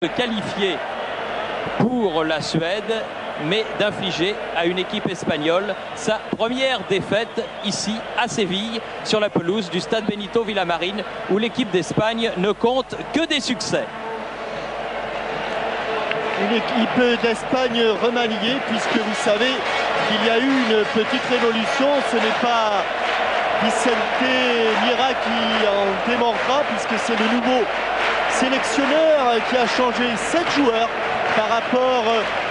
qualifié pour la Suède, mais d'infliger à une équipe espagnole sa première défaite ici à Séville, sur la pelouse du stade Benito Villamarín, où l'équipe d'Espagne ne compte que des succès. Une équipe d'Espagne remaniée, puisque vous savez qu'il y a eu une petite révolution. Ce n'est pas Vicente Miera qui en démordra, puisque c'est le nouveau sélectionneur qui a changé 7 joueurs par rapport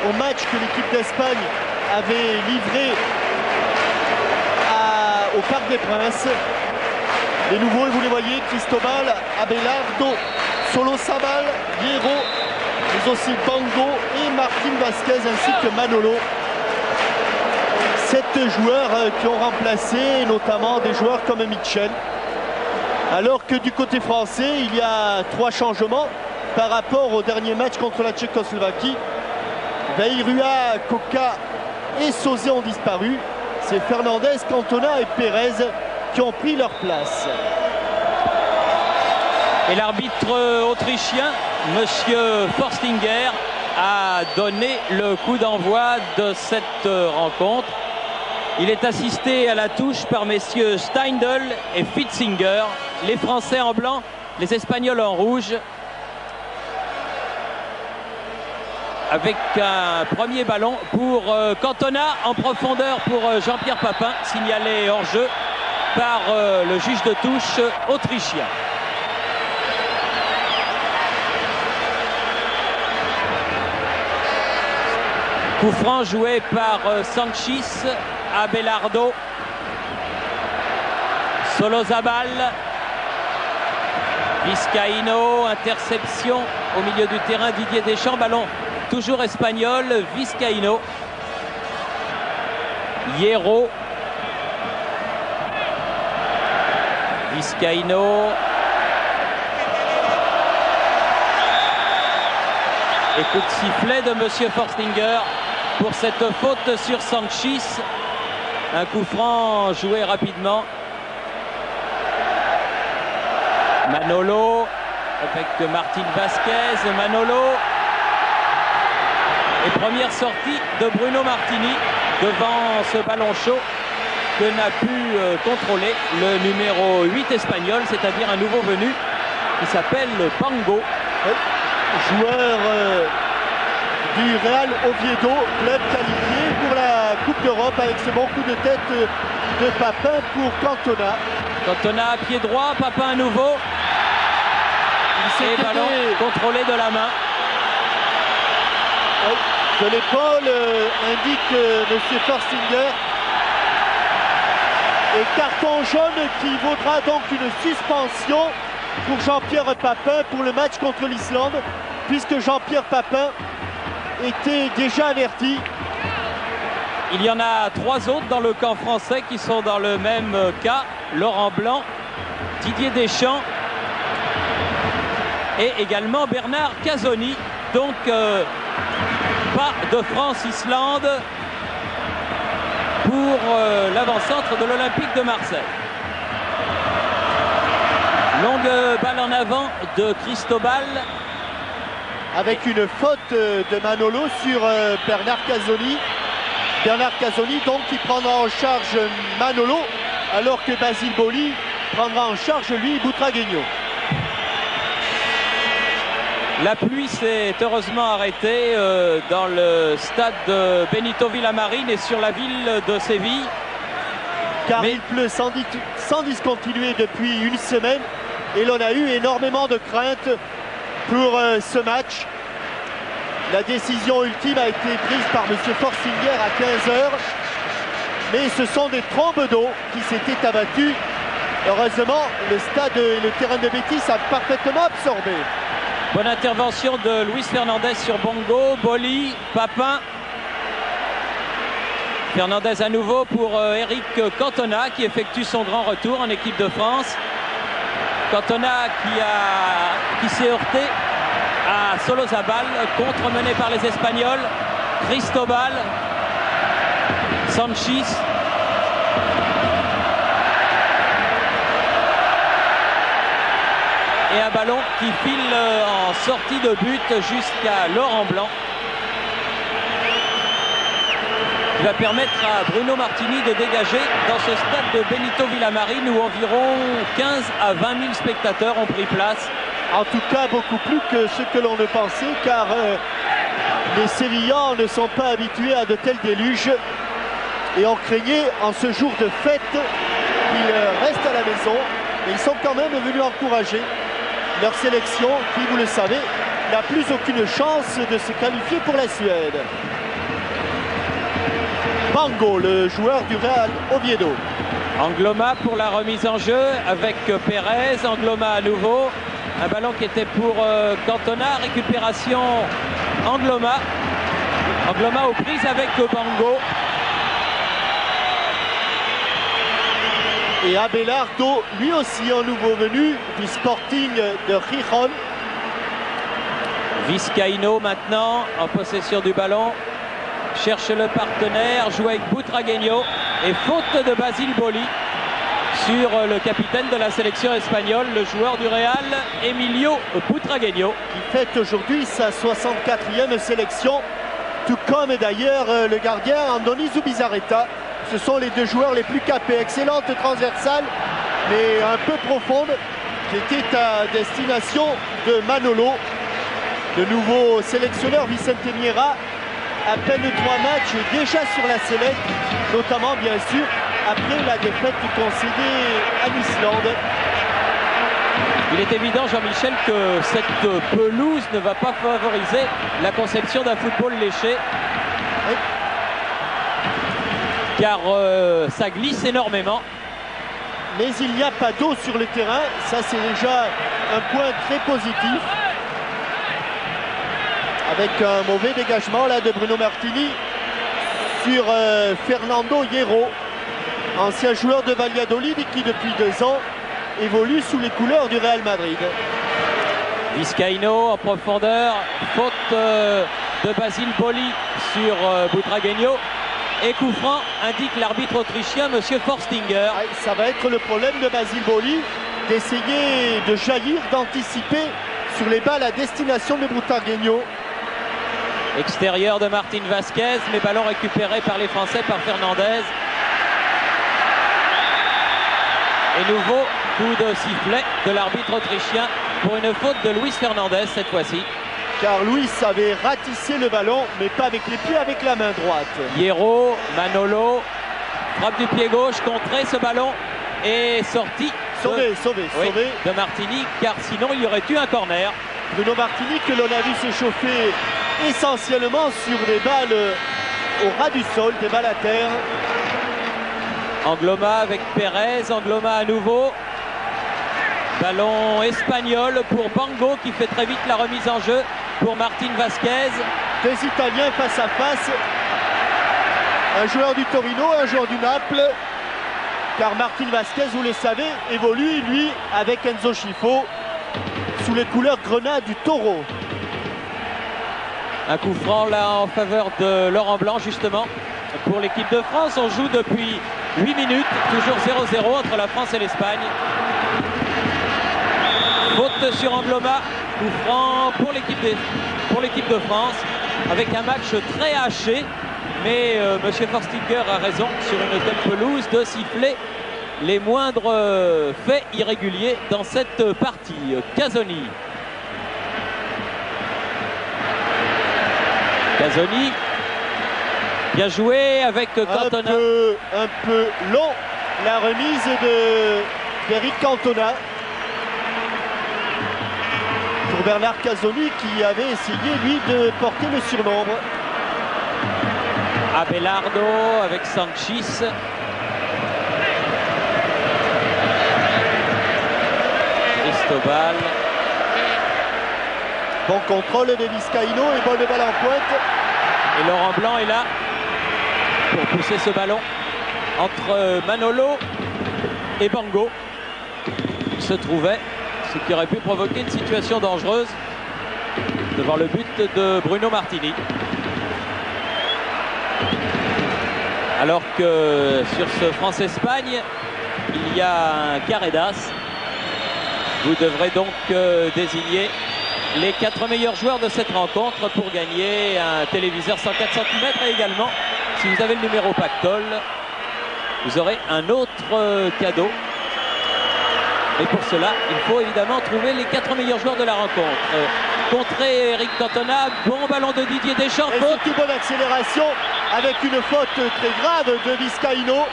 au match que l'équipe d'Espagne avait livré au Parc des Princes. Les nouveaux, vous les voyez, Cristobal, Abelardo, Solozabal, Hierro, mais aussi Bango et Martín Vázquez ainsi que Manolo. 7 joueurs qui ont remplacé notamment des joueurs comme Mitchell. Alors que du côté français, il y a 3 changements par rapport au dernier match contre la Tchécoslovaquie. Veirua, Coca et Sauzet ont disparu. C'est Fernandez, Cantona et Pérez qui ont pris leur place. Et l'arbitre autrichien, Monsieur Forstinger, a donné le coup d'envoi de cette rencontre. Il est assisté à la touche par messieurs Steindl et Fitzinger, les Français en blanc, les Espagnols en rouge. Avec un premier ballon pour Cantona en profondeur pour Jean-Pierre Papin, signalé hors jeu par le juge de touche autrichien. Coup franc joué par Sanchis, Abelardo, Solozabal, Vizcaíno, interception au milieu du terrain, Didier Deschamps, ballon toujours espagnol, Vizcaíno, Hierro, Vizcaíno, et coup de sifflet de Monsieur Forstinger pour cette faute sur Sanchis. Un coup franc joué rapidement. Manolo avec Martín Vázquez, Manolo. Et première sortie de Bruno Martini devant ce ballon chaud que n'a pu contrôler le numéro 8 espagnol, c'est-à-dire un nouveau venu qui s'appelle Bango. Oui. Joueur du Real Oviedo, club qualifié pour la Coupe d'Europe avec ce bon coup de tête de Papin pour Cantona. Cantona à pied droit, Papin à nouveau. Et ballon contrôlé de la main. Oui, de l'épaule, indique M. Forstinger. Et carton jaune qui vaudra donc une suspension pour Jean-Pierre Papin pour le match contre l'Islande, puisque Jean-Pierre Papin était déjà averti. Il y en a 3 autres dans le camp français qui sont dans le même cas. Laurent Blanc, Didier Deschamps et également Bernard Casoni. Donc pas de France-Islande pour l'avant-centre de l'Olympique de Marseille. Longue balle en avant de Cristobal. Avec une faute de Manolo sur Bernard Casoni. Bernard Casoni donc qui prendra en charge Manolo, alors que Basile Boli prendra en charge lui Butragueño. La pluie s'est heureusement arrêtée dans le stade de Benito Villamarín et sur la ville de Séville. Car il pleut sans discontinuer depuis une semaine et l'on a eu énormément de craintes pour ce match. La décision ultime a été prise par M. Forstinger à 15h, mais ce sont des trombes d'eau qui s'étaient abattues. Heureusement, le stade et le terrain de Betis a parfaitement absorbé. Bonne intervention de Luis Fernandez sur Bongo, Boli, Papin. Fernandez à nouveau pour Eric Cantona qui effectue son grand retour en équipe de France. Cantona qui s'est heurté à Solozabal, contre mené par les Espagnols. Cristobal, Sanchis. Et un ballon qui file en sortie de but jusqu'à Laurent Blanc. Il va permettre à Bruno Martini de dégager dans ce stade de Benito Villamarín où environ 15 à 20 000 spectateurs ont pris place. En tout cas, beaucoup plus que ce que l'on ne pensait, car les Sévillans ne sont pas habitués à de tels déluges. Et on craignait en ce jour de fête qu'ils restent à la maison. Mais ils sont quand même venus encourager leur sélection qui, vous le savez, n'a plus aucune chance de se qualifier pour la Suède. Bango, le joueur du Real Oviedo. Angloma pour la remise en jeu avec Pérez. Angloma à nouveau. Un ballon qui était pour Cantona. Récupération Angloma. Angloma aux prises avec Bango. Et Abelardo, lui aussi un nouveau venu du Sporting de Gijón. Vizcaíno maintenant en possession du ballon. Cherche le partenaire, joue avec Butragueño. Et faute de Basile Boli sur le capitaine de la sélection espagnole, le joueur du Real, Emilio Butragueño. Qui fête aujourd'hui sa 64e sélection, tout comme d'ailleurs le gardien Andoni Zubizarreta. Ce sont les deux joueurs les plus capés. Excellente transversale, mais un peu profonde, qui était à destination de Manolo. Le nouveau sélectionneur Vicente Miera, à peine 3 matchs déjà sur la sellette, notamment bien sûr après la défaite concédée à l'Islande. Il est évident, Jean-Michel, que cette pelouse ne va pas favoriser la conception d'un football léché. Oui. Car ça glisse énormément. Mais il n'y a pas d'eau sur le terrain, ça c'est déjà un point très positif. Avec un mauvais dégagement là de Bruno Martini sur Fernando Hierro, ancien joueur de Valladolid qui depuis 2 ans évolue sous les couleurs du Real Madrid. Vizcaíno en profondeur, faute de Basile Boli sur Butragueño. Et coup franc, indique l'arbitre autrichien, monsieur Forstinger. Ah, ça va être le problème de Basile Boli, d'essayer de jaillir, d'anticiper sur les balles à destination de Butragueño. Extérieur de Martín Vázquez, mais ballon récupéré par les Français, par Fernandez. Et nouveau coup de sifflet de l'arbitre autrichien pour une faute de Luis Fernandez cette fois-ci. Car Luis avait ratissé le ballon, mais pas avec les pieds, avec la main droite. Hierro, Manolo, frappe du pied gauche, contré ce ballon et sorti Sauvé de Martini, car sinon il y aurait eu un corner. Bruno Martini que l'on a vu s'échauffer essentiellement sur des balles au ras du sol, des balles à terre. Angloma avec Pérez, Angloma à nouveau. Ballon espagnol pour Bango qui fait très vite la remise en jeu pour Martín Vázquez. Deux Italiens face à face. Un joueur du Torino, un joueur du Naples. Car Martín Vázquez, vous le savez, évolue lui avec Enzo Scifo sous les couleurs grenades du Taureau. Un coup franc là en faveur de Laurent Blanc justement pour l'équipe de France. On joue depuis 8 minutes, toujours 0-0 entre la France et l'Espagne. Faute sur Angloma, coup franc pour l'équipe de France avec un match très haché. Mais monsieur Forstinger a raison sur une telle pelouse de siffler les moindres faits irréguliers dans cette partie. Casoni. Casoni, bien joué avec Cantona. Un peu long la remise d'Eric Cantona pour Bernard Casoni qui avait essayé lui de porter le surnombre. Abelardo avec Sanchis. Cristobal. Bon contrôle de Vizcaíno et bonne balle en pointe. Et Laurent Blanc est là pour pousser ce ballon entre Manolo et Bango. Il se trouvait, ce qui aurait pu provoquer une situation dangereuse devant le but de Bruno Martini. Alors que sur ce France-Espagne, il y a un Carredas. Vous devrez donc désigner les 4 meilleurs joueurs de cette rencontre pour gagner un téléviseur 104 cm et également, si vous avez le numéro Pactol, vous aurez un autre cadeau. Et pour cela, il faut évidemment trouver les 4 meilleurs joueurs de la rencontre. Contré Eric Cantona, bon ballon de Didier Deschamps. Et surtout bonne accélération avec une faute très grave de Vizcaíno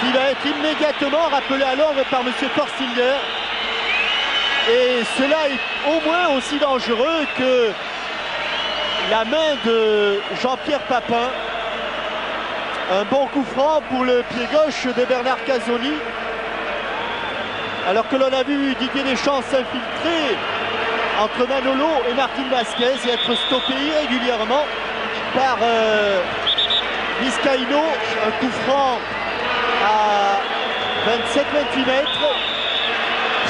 qui va être immédiatement rappelé à l'ordre par M. Forstinger. Et cela est au moins aussi dangereux que la main de Jean-Pierre Papin. Un bon coup franc pour le pied gauche de Bernard Casoni. Alors que l'on a vu Didier Deschamps s'infiltrer entre Manolo et Martin Vasquez et être stoppé irrégulièrement par Vizcaíno. Un coup franc à 27-28 mètres.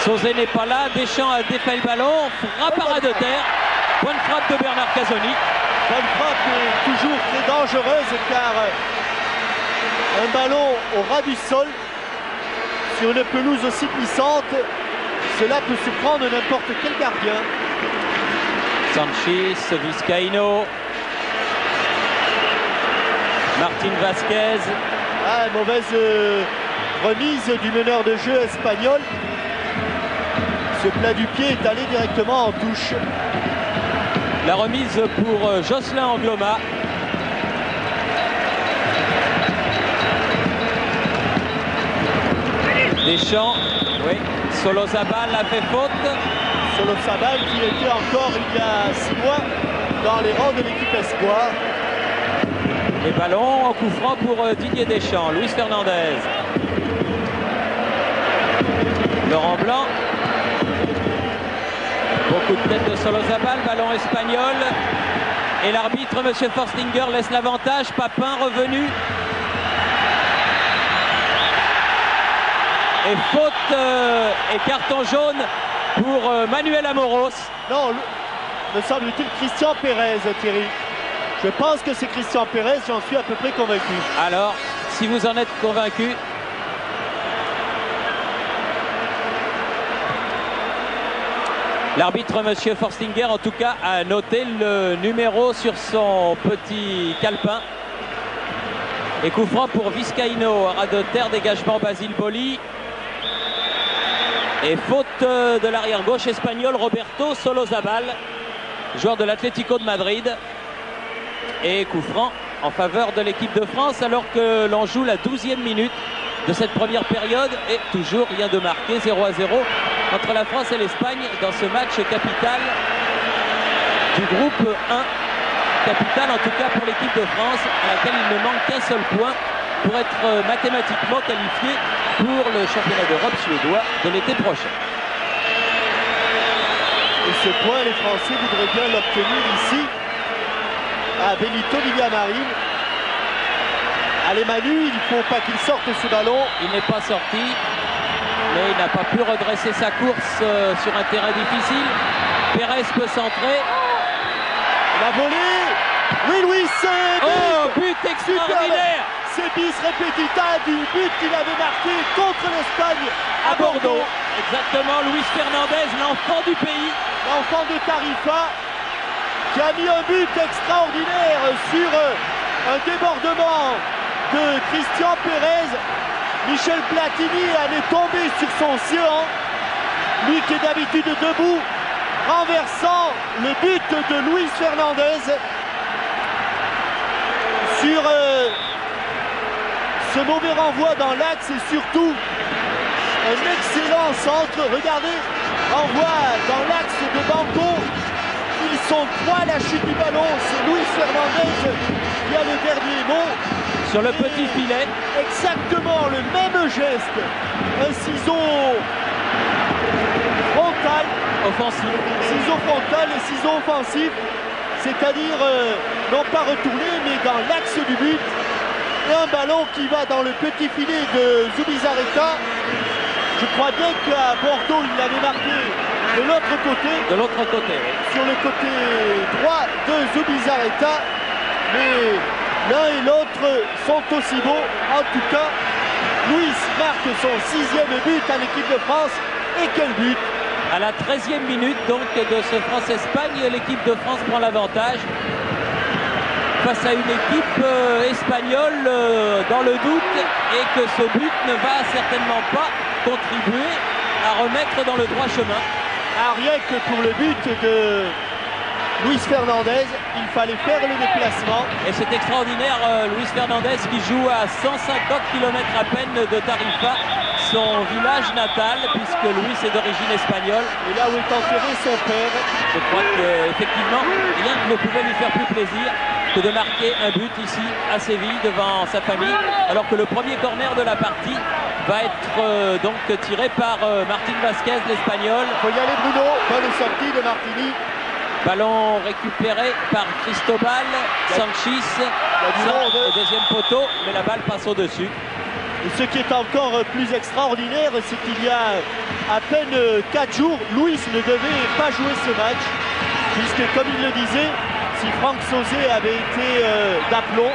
Sauzet n'est pas là, Deschamps a défait le ballon, frappe à ras de terre, bonne frappe de Bernard Casoni. Bonne frappe toujours très dangereuse car un ballon au ras du sol sur une pelouse aussi puissante, cela peut surprendre n'importe quel gardien. Sanchis, Vizcaíno, Martin Vasquez. Mauvaise remise du meneur de jeu espagnol. Ce plat du pied est allé directement en touche. La remise pour Jocelyn Angloma. Deschamps, oui, Solozabal a fait faute. Solozabal qui était encore il y a 6 mois dans les rangs de l'équipe Espoir. Les ballons en coup franc pour Didier Deschamps. Luis Fernandez. Laurent Blanc. Beaucoup de tête de Solozabal, ballon espagnol. Et l'arbitre, M. Forstinger, laisse l'avantage. Papin revenu. Et faute et carton jaune pour Manuel Amoros. Non, me semble-t-il Christian Pérez, Thierry. Je pense que c'est Christian Pérez, j'en suis à peu près convaincu. Alors, si vous en êtes convaincu, l'arbitre, M. Forstinger, en tout cas, a noté le numéro sur son petit calepin. Et coup franc pour Vizcaíno, ras de terre, dégagement Basile Boli. Et faute de l'arrière gauche espagnol Roberto Solozabal, joueur de l'Atlético de Madrid. Et coup franc en faveur de l'équipe de France alors que l'on joue la 12e minute de cette première période. Et toujours rien de marqué, 0-0 entre la France et l'Espagne dans ce match capital du groupe 1. Capital en tout cas pour l'équipe de France à laquelle il ne manque qu'un seul point pour être mathématiquement qualifié pour le championnat d'Europe suédois de l'été prochain. Et ce point, les Français voudraient bien l'obtenir ici à Benito Villamarín. Allez Manu, il ne faut pas qu'il sorte ce ballon. Il n'est pas sorti, mais il n'a pas pu redresser sa course sur un terrain difficile. Pérez peut centrer. La volée. Oui, Louis, c'est but extraordinaire. C'est bis repetita du but qu'il avait marqué contre l'Espagne à Bordeaux. Exactement, Luis Fernandez, l'enfant du pays. L'enfant de Tarifa qui a mis un but extraordinaire sur un débordement de Christian Pérez. Michel Platini allait tomber sur son séant. Lui qui est d'habitude debout, renversant le but de Luis Fernandez sur ce mauvais renvoi dans l'axe et surtout un excellent centre. Regardez, renvoi dans l'axe de Banco. Ils sont trois à la chute du ballon. C'est Luis Fernandez qui a le dernier mot. Sur le petit filet. Exactement le même geste. Un ciseau frontal. Offensif. Ciseau frontal et ciseau offensif. C'est-à-dire non pas retourné mais dans l'axe du but. Et un ballon qui va dans le petit filet de Zubizarreta. Je crois bien qu'à Bordeaux, il l'avait marqué de l'autre côté. De l'autre côté, oui. Sur le côté droit de Zubizarreta. Mais l'un et l'autre sont aussi beaux. En tout cas, Luis marque son 6e but à l'équipe de France. Et quel but! À la 13e minute donc de ce France-Espagne, l'équipe de France prend l'avantage face à une équipe espagnole dans le doute, et que ce but ne va certainement pas contribuer à remettre dans le droit chemin. Rien que pour le but de Luis Fernandez, il fallait faire le déplacement. Et c'est extraordinaire, Luis Fernandez qui joue à 150 km à peine de Tarifa, son village natal, puisque Luis est d'origine espagnole. Et là où est enterré son père. Je crois qu'effectivement, rien ne pouvait lui faire plus plaisir que de marquer un but ici à Séville devant sa famille, alors que le premier corner de la partie va être donc tiré par Martín Vázquez, l'Espagnol. Il faut y aller, Bruno. Bonne sortie de Martini. Ballon récupéré par Cristobal Sanchis au deuxième poteau, mais la balle passe au-dessus. Et ce qui est encore plus extraordinaire, c'est qu'il y a à peine 4 jours, Luis ne devait pas jouer ce match, puisque comme il le disait, si Franck Sauzet avait été d'aplomb,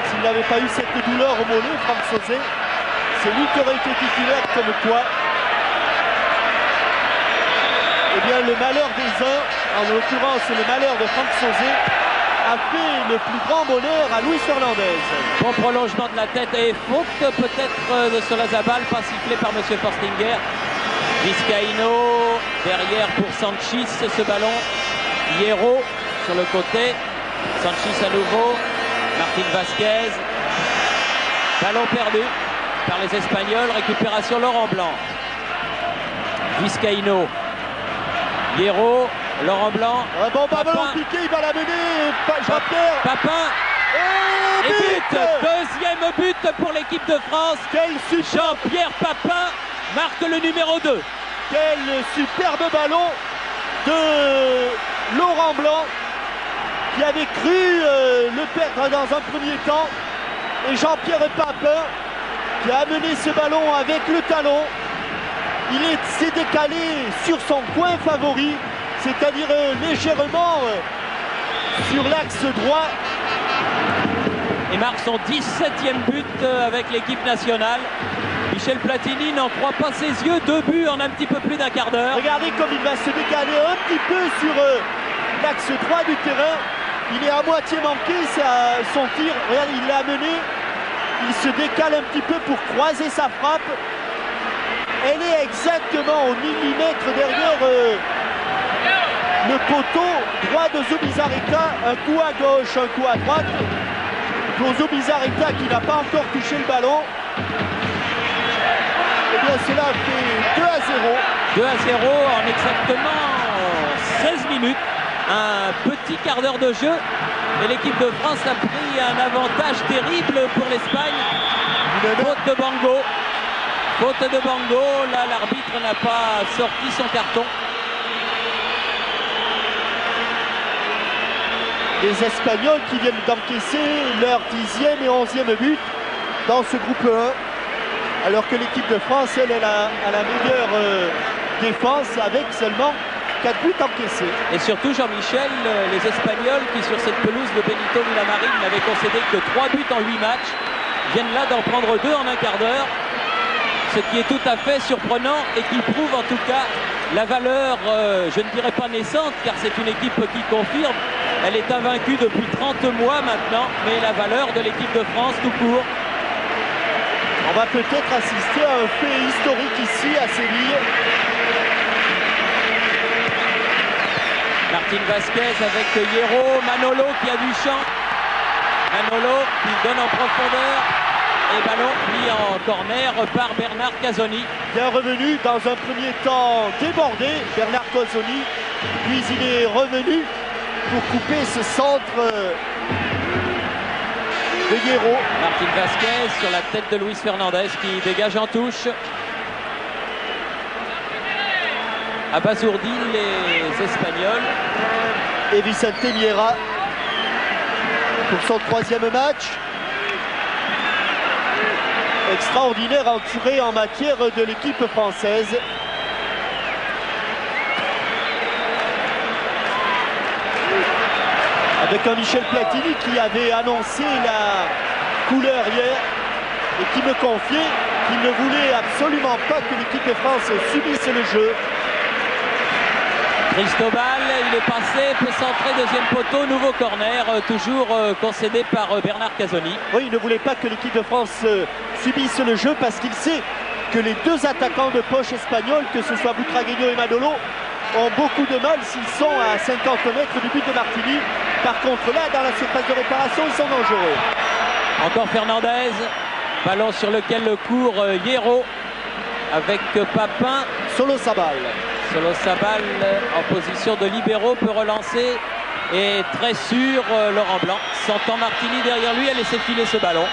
s'il n'avait pas eu cette douleur au mollet, Franck Sauzet, c'est lui qui aurait été titulaire, comme quoi. Eh bien, le malheur des uns, en l'occurrence le malheur de Franck Sauzet, a fait le plus grand bonheur à Luis Fernandez. Bon prolongement de la tête et faute peut-être de Solazabal, pas sifflé par M. Forstinger. Vizcaíno derrière pour Sanchis, ce ballon. Hierro sur le côté. Sanchis à nouveau. Martín Vázquez. Ballon perdu par les Espagnols. Récupération Laurent Blanc. Vizcaíno. Hierro. Laurent Blanc. Un bon ballon piqué, il va la mener. Jean-Pierre. Papin. Et but. Deuxième but pour l'équipe de France. Jean-Pierre Papin marque le numéro 2. Quel superbe ballon de Laurent Blanc, qui avait cru le perdre dans un premier temps. Et Jean-Pierre Papin qui a amené ce ballon avec le talon. Il s'est décalé sur son coin favori, c'est-à-dire légèrement sur l'axe droit. Et marque son 17e but avec l'équipe nationale. Michel Platini n'en croit pas ses yeux. 2 buts en un petit peu plus d'un quart d'heure. Regardez comme il va se décaler un petit peu sur l'axe droit du terrain. Il est à moitié manqué son tir. Regardez, il l'a amené. Il se décale un petit peu pour croiser sa frappe. Elle est exactement au millimètre derrière le poteau droit de Zubizarreta. Un coup à gauche, un coup à droite. Pour Zubizarreta qui n'a pas encore touché le ballon. Eh bien cela fait 2-0. 2-0 en exactement 16 minutes. Un petit quart d'heure de jeu. Et l'équipe de France a pris un avantage terrible pour l'Espagne. Faute de Bango. Faute de Bango. Là, l'arbitre n'a pas sorti son carton. Les Espagnols qui viennent d'encaisser leur 10e et 11e but dans ce groupe 1. Alors que l'équipe de France, elle a la meilleure défense avec seulement 4 buts encaissés. Et surtout, Jean-Michel, les Espagnols qui sur cette pelouse de Benito Villamarín n'avaient concédé que 3 buts en 8 matchs, viennent là d'en prendre 2 en un quart d'heure. Ce qui est tout à fait surprenant et qui prouve en tout cas la valeur, je ne dirais pas naissante, car c'est une équipe qui confirme. Elle est invaincue depuis 30 mois maintenant, mais la valeur de l'équipe de France tout court. On va peut-être assister à un fait historique ici à Séville. Martín Vázquez avec Hierro, Manolo qui a du champ. Manolo qui donne en profondeur. Et ballon mis en corner par Bernard Casoni. Bien revenu dans un premier temps débordé, Bernard Casoni. Puis il est revenu pour couper ce centre de Hierro. Martín Vázquez sur la tête de Luis Fernandez qui dégage en touche. Abasourdi les Espagnols. Et Vicente Miera pour son 3e match. Extraordinaire entrée en matière de l'équipe française. Avec un Michel Platini qui avait annoncé la couleur hier et qui me confiait qu'il ne voulait absolument pas que l'équipe de France subisse le jeu. Cristobal, il est passé, peut centrer, deuxième poteau, nouveau corner, toujours concédé par Bernard Casoni. Oui, il ne voulait pas que l'équipe de France subisse le jeu parce qu'il sait que les deux attaquants de poche espagnols, que ce soit Butragueño et Manolo, ont beaucoup de mal s'ils sont à 50 mètres du but de Martini. Par contre, là, dans la surface de réparation, ils sont dangereux. Encore Fernandez, ballon sur lequel court Hierro avec Papin. Solosabal. Solosabal en position de libéraux peut relancer et très sûr Laurent Blanc sentant Martini derrière lui a laissé filer ce ballon.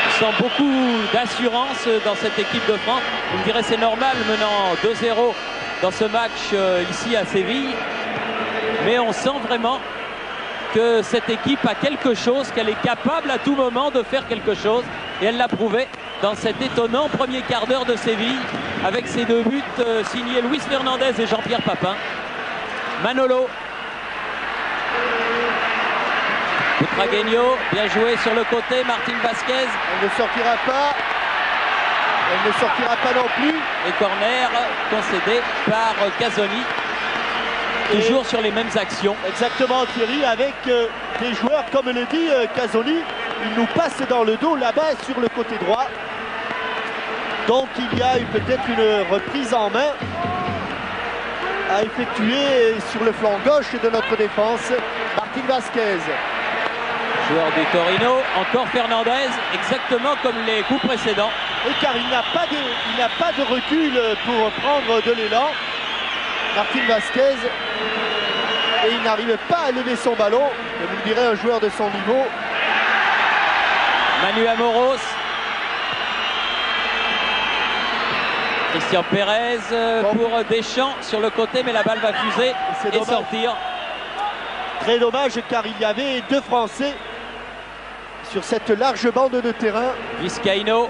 On sent beaucoup d'assurance dans cette équipe de France. Vous me direz c'est normal menant 2-0 dans ce match ici à Séville. Mais on sent vraiment que cette équipe a quelque chose, qu'elle est capable à tout moment de faire quelque chose. Et elle l'a prouvé dans cet étonnant premier quart d'heure de Séville avec ses deux buts signés Luis Fernandez et Jean-Pierre Papin. Manolo. Butragueño, bien joué sur le côté, Martín Vázquez. Elle ne sortira pas. Elle ne sortira pas non plus. Et corner concédé par Casoni. Toujours sur les mêmes actions. Exactement Thierry, avec des joueurs, comme le dit Casoni, il nous passe dans le dos là-bas sur le côté droit. Donc il y a eu peut-être une reprise en main à effectuer sur le flanc gauche de notre défense. Martín Vázquez. Joueur du Torino, encore Fernandez, exactement comme les coups précédents. Et car il n'a pas de recul pour prendre de l'élan. Martín Vázquez. Et il n'arrive pas à lever son ballon. Et vous me direz, un joueur de son niveau. Manu Amoros. Christian Pérez pour Deschamps sur le côté, mais la balle va fuser et sortir. Très dommage car il y avait deux Français sur cette large bande de terrain. Vizcaíno,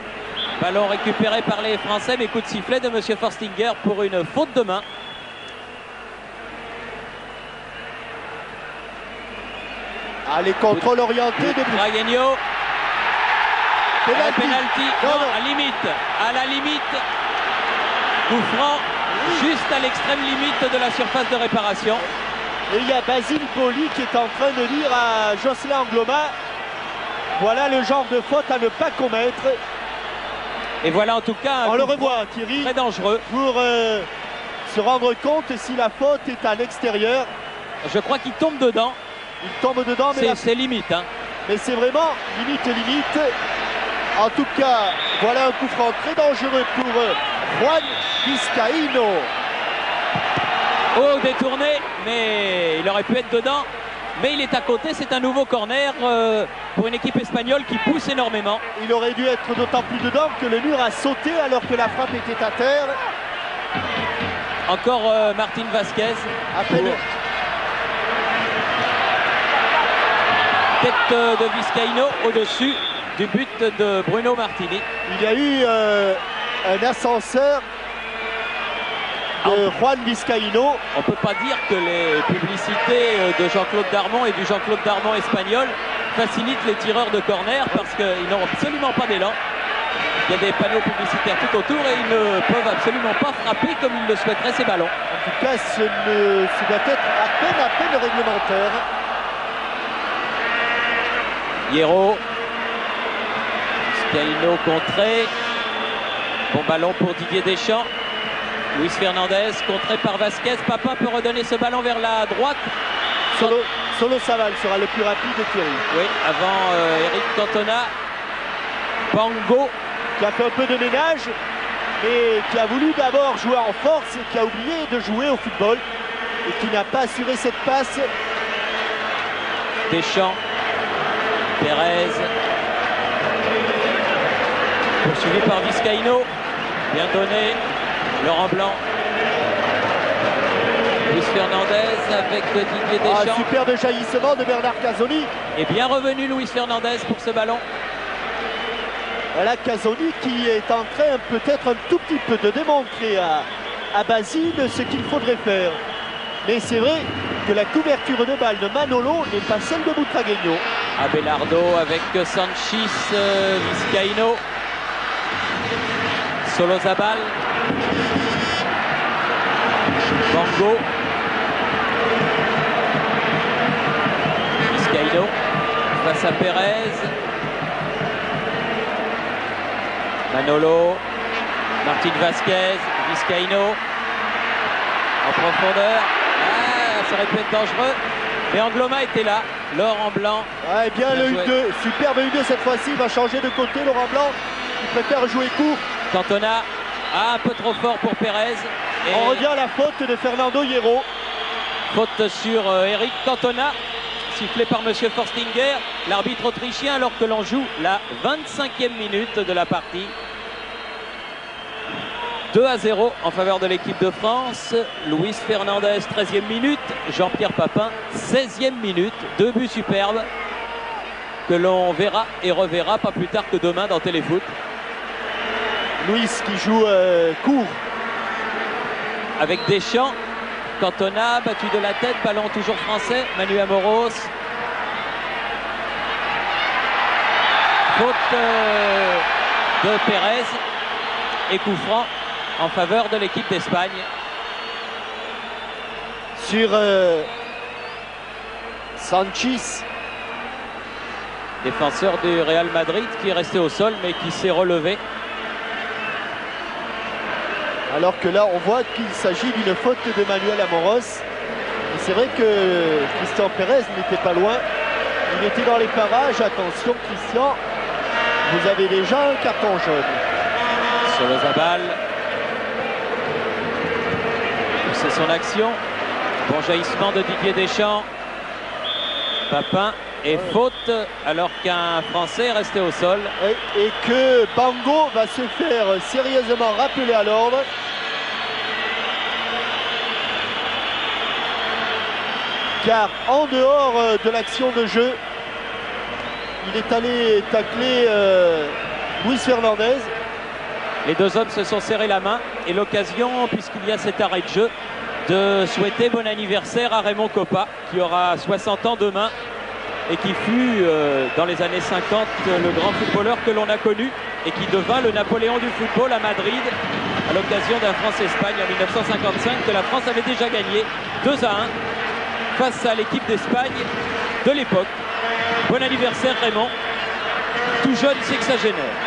ballon récupéré par les Français, mais coup de sifflet de M. Forstinger pour une faute de main. Allez, contrôle orienté de Butragueño. Penalty. Non. À la limite. Coup franc, juste à l'extrême limite de la surface de réparation. Et il y a Basile Boli qui est en train de dire à Jocelyn Angloma, voilà le genre de faute à ne pas commettre. Et voilà en tout cas on le revoit Thierry, très dangereux. Pour se rendre compte si la faute est à l'extérieur. Je crois qu'il tombe dedans. Il tombe dedans, mais c'est limite. Hein. Mais c'est vraiment limite. En tout cas, voilà un coup franc très dangereux pour Juan Vizcaíno. Oh, détourné, mais il aurait pu être dedans. Mais il est à côté, c'est un nouveau corner pour une équipe espagnole qui pousse énormément. Il aurait dû être d'autant plus dedans que le mur a sauté alors que la frappe était à terre. Encore Martín Vázquez. À peine. Tête de Vizcaíno au-dessus du but de Bruno Martini. Il y a eu un ascenseur de Juan Vizcaíno. On ne peut pas dire que les publicités de Jean-Claude Darmon et du Jean-Claude Darmon espagnol facilitent les tireurs de corner parce qu'ils n'ont absolument pas d'élan. Il y a des panneaux publicitaires tout autour et ils ne peuvent absolument pas frapper comme ils le souhaiteraient ces ballons. En tout cas, ce doit être à peine réglementaire. Hierro. Vizcaíno contré. Bon ballon pour Didier Deschamps. Luis Fernandez contré par Vázquez. Papin peut redonner ce ballon vers la droite. Solosabal sera le plus rapide de Thierry. Oui, avant Eric Cantona. Bango. Qui a fait un peu de ménage, mais qui a voulu d'abord jouer en force et qui a oublié de jouer au football. Et qui n'a pas assuré cette passe. Deschamps. Pérez. Poursuivi par Vizcaíno. Bien donné. Laurent Blanc. Luis Fernandez avec Didier Deschamps. Superbe jaillissement de Bernard Casoni. Et bien revenu Luis Fernandez pour ce ballon. Voilà Casoni qui est en train peut-être un tout petit peu de démontrer à Basile ce qu'il faudrait faire. Mais c'est vrai que la couverture de balle de Manolo n'est pas celle de Butragueño. Abelardo avec Sanchis, Vizcaíno, Solozabal, Bango, Vizcaíno face à Pérez, Manolo, Martín Vázquez, Vizcaíno en profondeur. Ça aurait pu être dangereux, mais Angloma était là. Laurent Blanc. Ouais, bien le U2, superbe U2 cette fois-ci, il va changer de côté. Laurent Blanc, il préfère jouer court. Cantona, un peu trop fort pour Pérez. Et on revient à la faute de Fernando Hierro. Faute sur Eric Cantona, sifflé par monsieur Forstinger, l'arbitre autrichien, alors que l'on joue la 25e minute de la partie. 2-0 en faveur de l'équipe de France. Luis Fernandez, 13e minute. Jean-Pierre Papin, 16e minute. 2 buts superbes que l'on verra et reverra pas plus tard que demain dans Téléfoot. Luis qui joue court. Avec Deschamps. Cantona, battu de la tête. Ballon toujours français. Manu Amoros. Faute de Pérez. Et coup franc en faveur de l'équipe d'Espagne. Sur Sanchis. Défenseur du Real Madrid qui est resté au sol mais qui s'est relevé. Alors que là on voit qu'il s'agit d'une faute de Manuel Amoros. Et c'est vrai que Christian Pérez n'était pas loin. Il était dans les parages. Attention Christian, vous avez déjà un carton jaune. Solozabal. C'est son action. Bon jaillissement de Didier Deschamps. Papin et faute alors qu'un Français est resté au sol. Et que Bango va se faire sérieusement rappeler à l'ordre. Car en dehors de l'action de jeu, il est allé tacler Luis Fernandez. Les deux hommes se sont serrés la main et l'occasion, puisqu'il y a cet arrêt de jeu, de souhaiter bon anniversaire à Raymond Coppa, qui aura 60 ans demain et qui fut dans les années 50 le grand footballeur que l'on a connu et qui devint le Napoléon du football à Madrid à l'occasion d'un France-Espagne en 1955 que la France avait déjà gagné 2-1 face à l'équipe d'Espagne de l'époque. Bon anniversaire Raymond, tout jeune sexagénaire.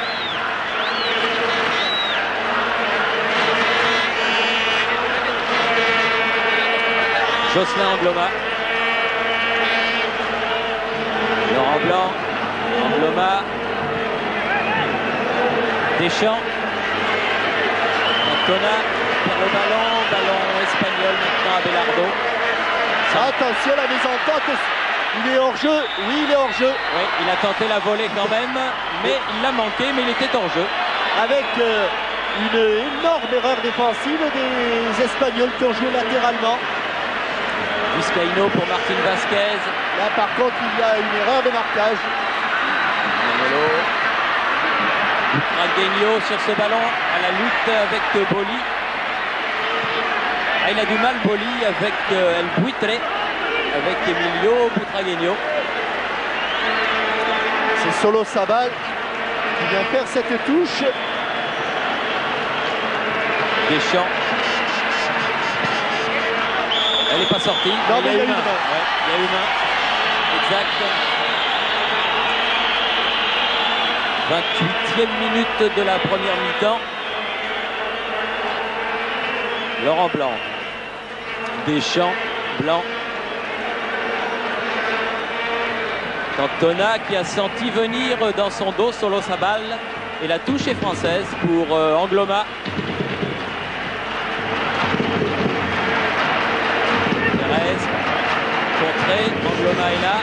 Jocelyn Angloma. Laurent Blanc. Angloma. Deschamps. Cantona perd le ballon espagnol maintenant à Belardo. Attention la mésentente, il est hors jeu, oui il est hors jeu. Oui, il a tenté la volée quand même, mais il l'a manqué, mais il était hors jeu. Avec une énorme erreur défensive des Espagnols qui ont joué latéralement. Vizcaíno pour Martín Vázquez. Là par contre il y a une erreur de marquage. Manolo. Butragueño sur ce ballon à la lutte avec Boli. Ah, il a du mal Boli avec El Buitre, avec Emilio Butragueño. C'est Solozabal qui vient faire cette touche. Deschamps. Elle n'est pas sortie. Non, mais il y a eu main. Ouais, il y a eu main. Exact. 28e minute de la première mi-temps. Laurent Blanc. Deschamps, Blanc. Cantona qui a senti venir dans son dos Solozabal. Et la touche est française pour Angloma. Pérez, contré, Angloma est là.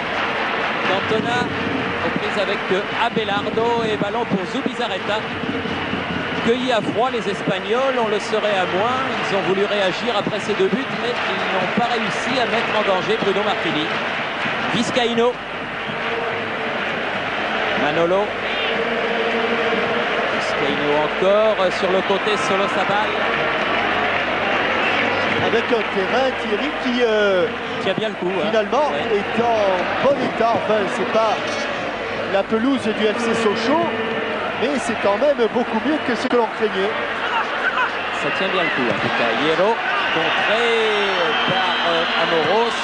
Cantona, reprise avec Abelardo et ballon pour Zubizarreta. Cueillis à froid les Espagnols, on le serait à moins. Ils ont voulu réagir après ces 2 buts, mais ils n'ont pas réussi à mettre en danger Bruno Martini. Vizcaíno. Manolo. Vizcaíno encore sur le côté Solozabal. Avec un terrain, Thierry, qui a bien le coup. Finalement, est en bon état. Enfin, c'est pas la pelouse du FC Sochaux, mais c'est quand même beaucoup mieux que ce que l'on craignait. Ça tient bien le coup, en tout cas. Hierro, contré par Amoros.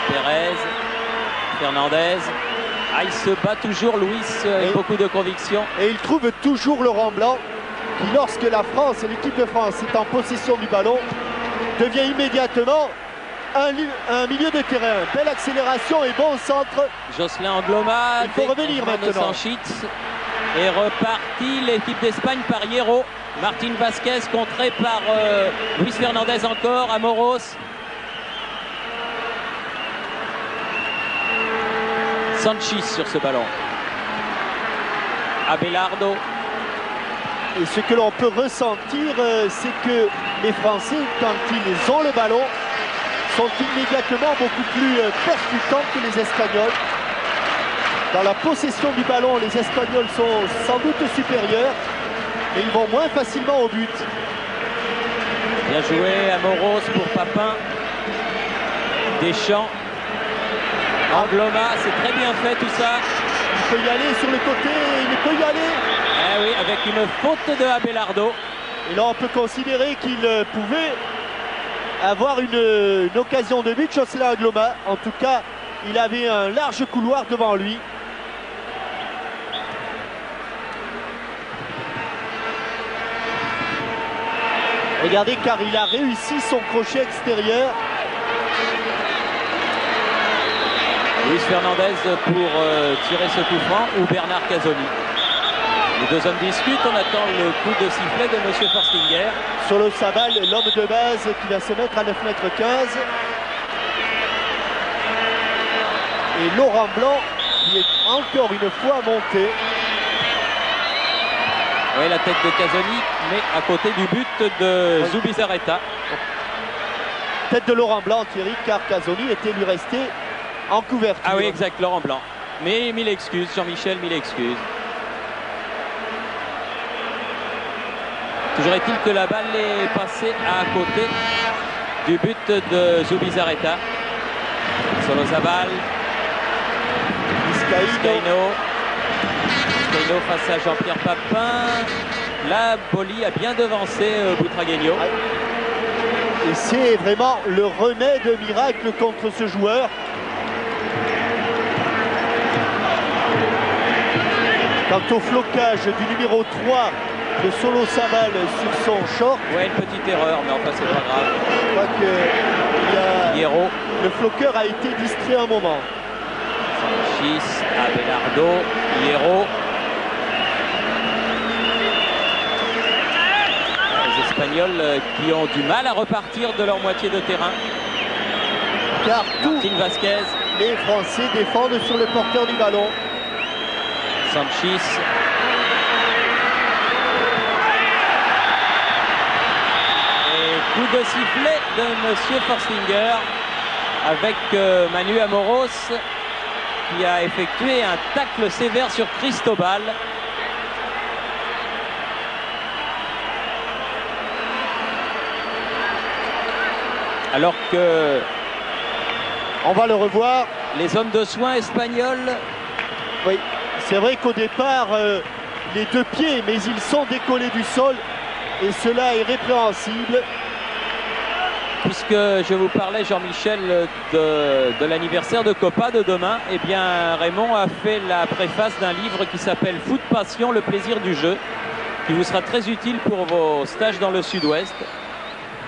Pérez, Fernandez. Il se bat toujours, Luis, avec beaucoup de conviction. Et il trouve toujours Laurent Blanc, qui, lorsque la France, l'équipe de France, est en possession du ballon, devient immédiatement un milieu de terrain. Belle accélération et bon centre. Jocelyn Angloma. Il faut revenir maintenant. Et reparti l'équipe d'Espagne par Hierro. Martin Vasquez contré par Luis Fernandez encore. Amoros. Sanchis sur ce ballon. Abelardo. Et ce que l'on peut ressentir, c'est que les Français, quand ils ont le ballon, sont immédiatement beaucoup plus percutants que les Espagnols. Dans la possession du ballon, les Espagnols sont sans doute supérieurs, mais ils vont moins facilement au but. Bien joué, Amoros pour Papin. Deschamps. Angloma, c'est très bien fait tout ça. Il peut y aller sur le côté, il peut y aller. Eh oui, avec une faute de Abelardo. Et là, on peut considérer qu'il pouvait avoir une occasion de but, Jocelyn Angloma. En tout cas, il avait un large couloir devant lui. Regardez, car il a réussi son crochet extérieur. Luis Fernandez pour tirer ce coup franc ou Bernard Casoni. Les deux hommes discutent, on attend le coup de sifflet de M. Forstinger. Solo Sabal, l'homme de base qui va se mettre à 9,15 m. Et Laurent Blanc qui est encore une fois monté. Oui, la tête de Casoni, mais à côté du but de Zubizarreta. Tête de Laurent Blanc, Thierry, car Casoni était lui resté en couverture. Ah oui, exact, Laurent Blanc. Mais mille excuses, Jean-Michel, mille excuses. Toujours est-il que la balle est passée à côté du but de Zubizarreta. Solozabal. Vizcaíno face à Jean-Pierre Papin. Là, Boli a bien devancé Butragueño. Et c'est vraiment le remède miracle contre ce joueur. Quant au flocage du numéro 3 de Solo Sabal sur son short. Ouais, une petite erreur, mais enfin c'est pas grave. Je crois que Hierro. Le floqueur a été distrait un moment. Sanchis, Abelardo, Hierro. Les Espagnols qui ont du mal à repartir de leur moitié de terrain. Car tous Vasquez. Les Français défendent sur le porteur du ballon. Sanchis. Et coup de sifflet de M. Forstinger avec Manu Amoros qui a effectué un tacle sévère sur Cristobal. Alors que on va le revoir. Les hommes de soins espagnols. Oui, c'est vrai qu'au départ, les deux pieds, mais ils sont décollés du sol et cela est répréhensible. Puisque je vous parlais, Jean-Michel, de l'anniversaire de Copa de demain, eh bien Raymond a fait la préface d'un livre qui s'appelle Foot Passion, le plaisir du jeu, qui vous sera très utile pour vos stages dans le Sud-Ouest.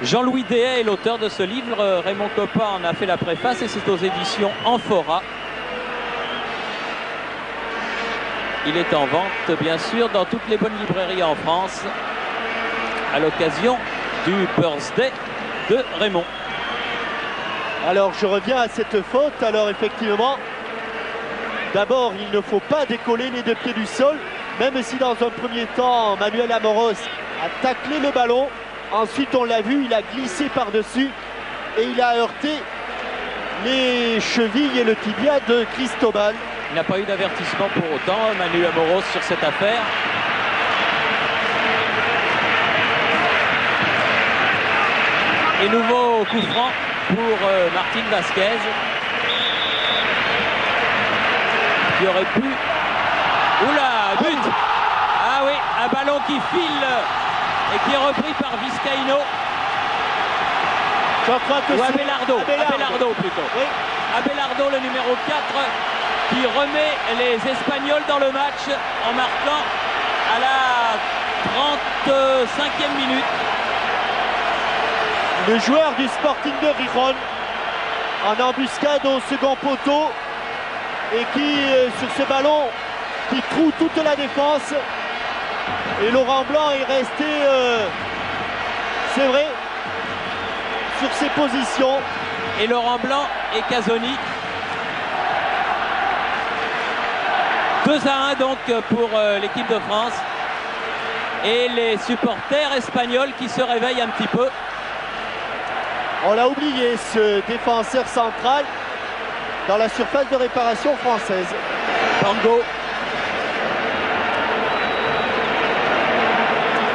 Jean-Louis Dehaye est l'auteur de ce livre, Raymond Copa en a fait la préface et c'est aux éditions Amphora. Il est en vente, bien sûr, dans toutes les bonnes librairies en France, à l'occasion du birthday de Raymond. Alors, je reviens à cette faute. Alors, effectivement, d'abord, il ne faut pas décoller les deux pieds du sol, même si dans un premier temps, Manuel Amoros a taclé le ballon. Ensuite, on l'a vu, il a glissé par-dessus et il a heurté les chevilles et le tibia de Cristobal. Il n'a pas eu d'avertissement pour autant, Manu Amoros, sur cette affaire. Et nouveau coup franc pour Martín Vázquez, qui aurait pu... Oula, but! Ah oui, un ballon qui file et qui est repris par Vizcaíno. Je crois que ou Abelardo plutôt. Oui. Abelardo, le numéro 4, qui remet les Espagnols dans le match en marquant à la 35e minute. Le joueur du Sporting de Gijón en embuscade au second poteau et qui, sur ce ballon, qui troue toute la défense. Et Laurent Blanc est resté, c'est vrai, sur ses positions. Et Laurent Blanc et Casoni. 2-1 donc pour l'équipe de France. Et les supporters espagnols qui se réveillent un petit peu. On l'a oublié, ce défenseur central dans la surface de réparation française. Pango.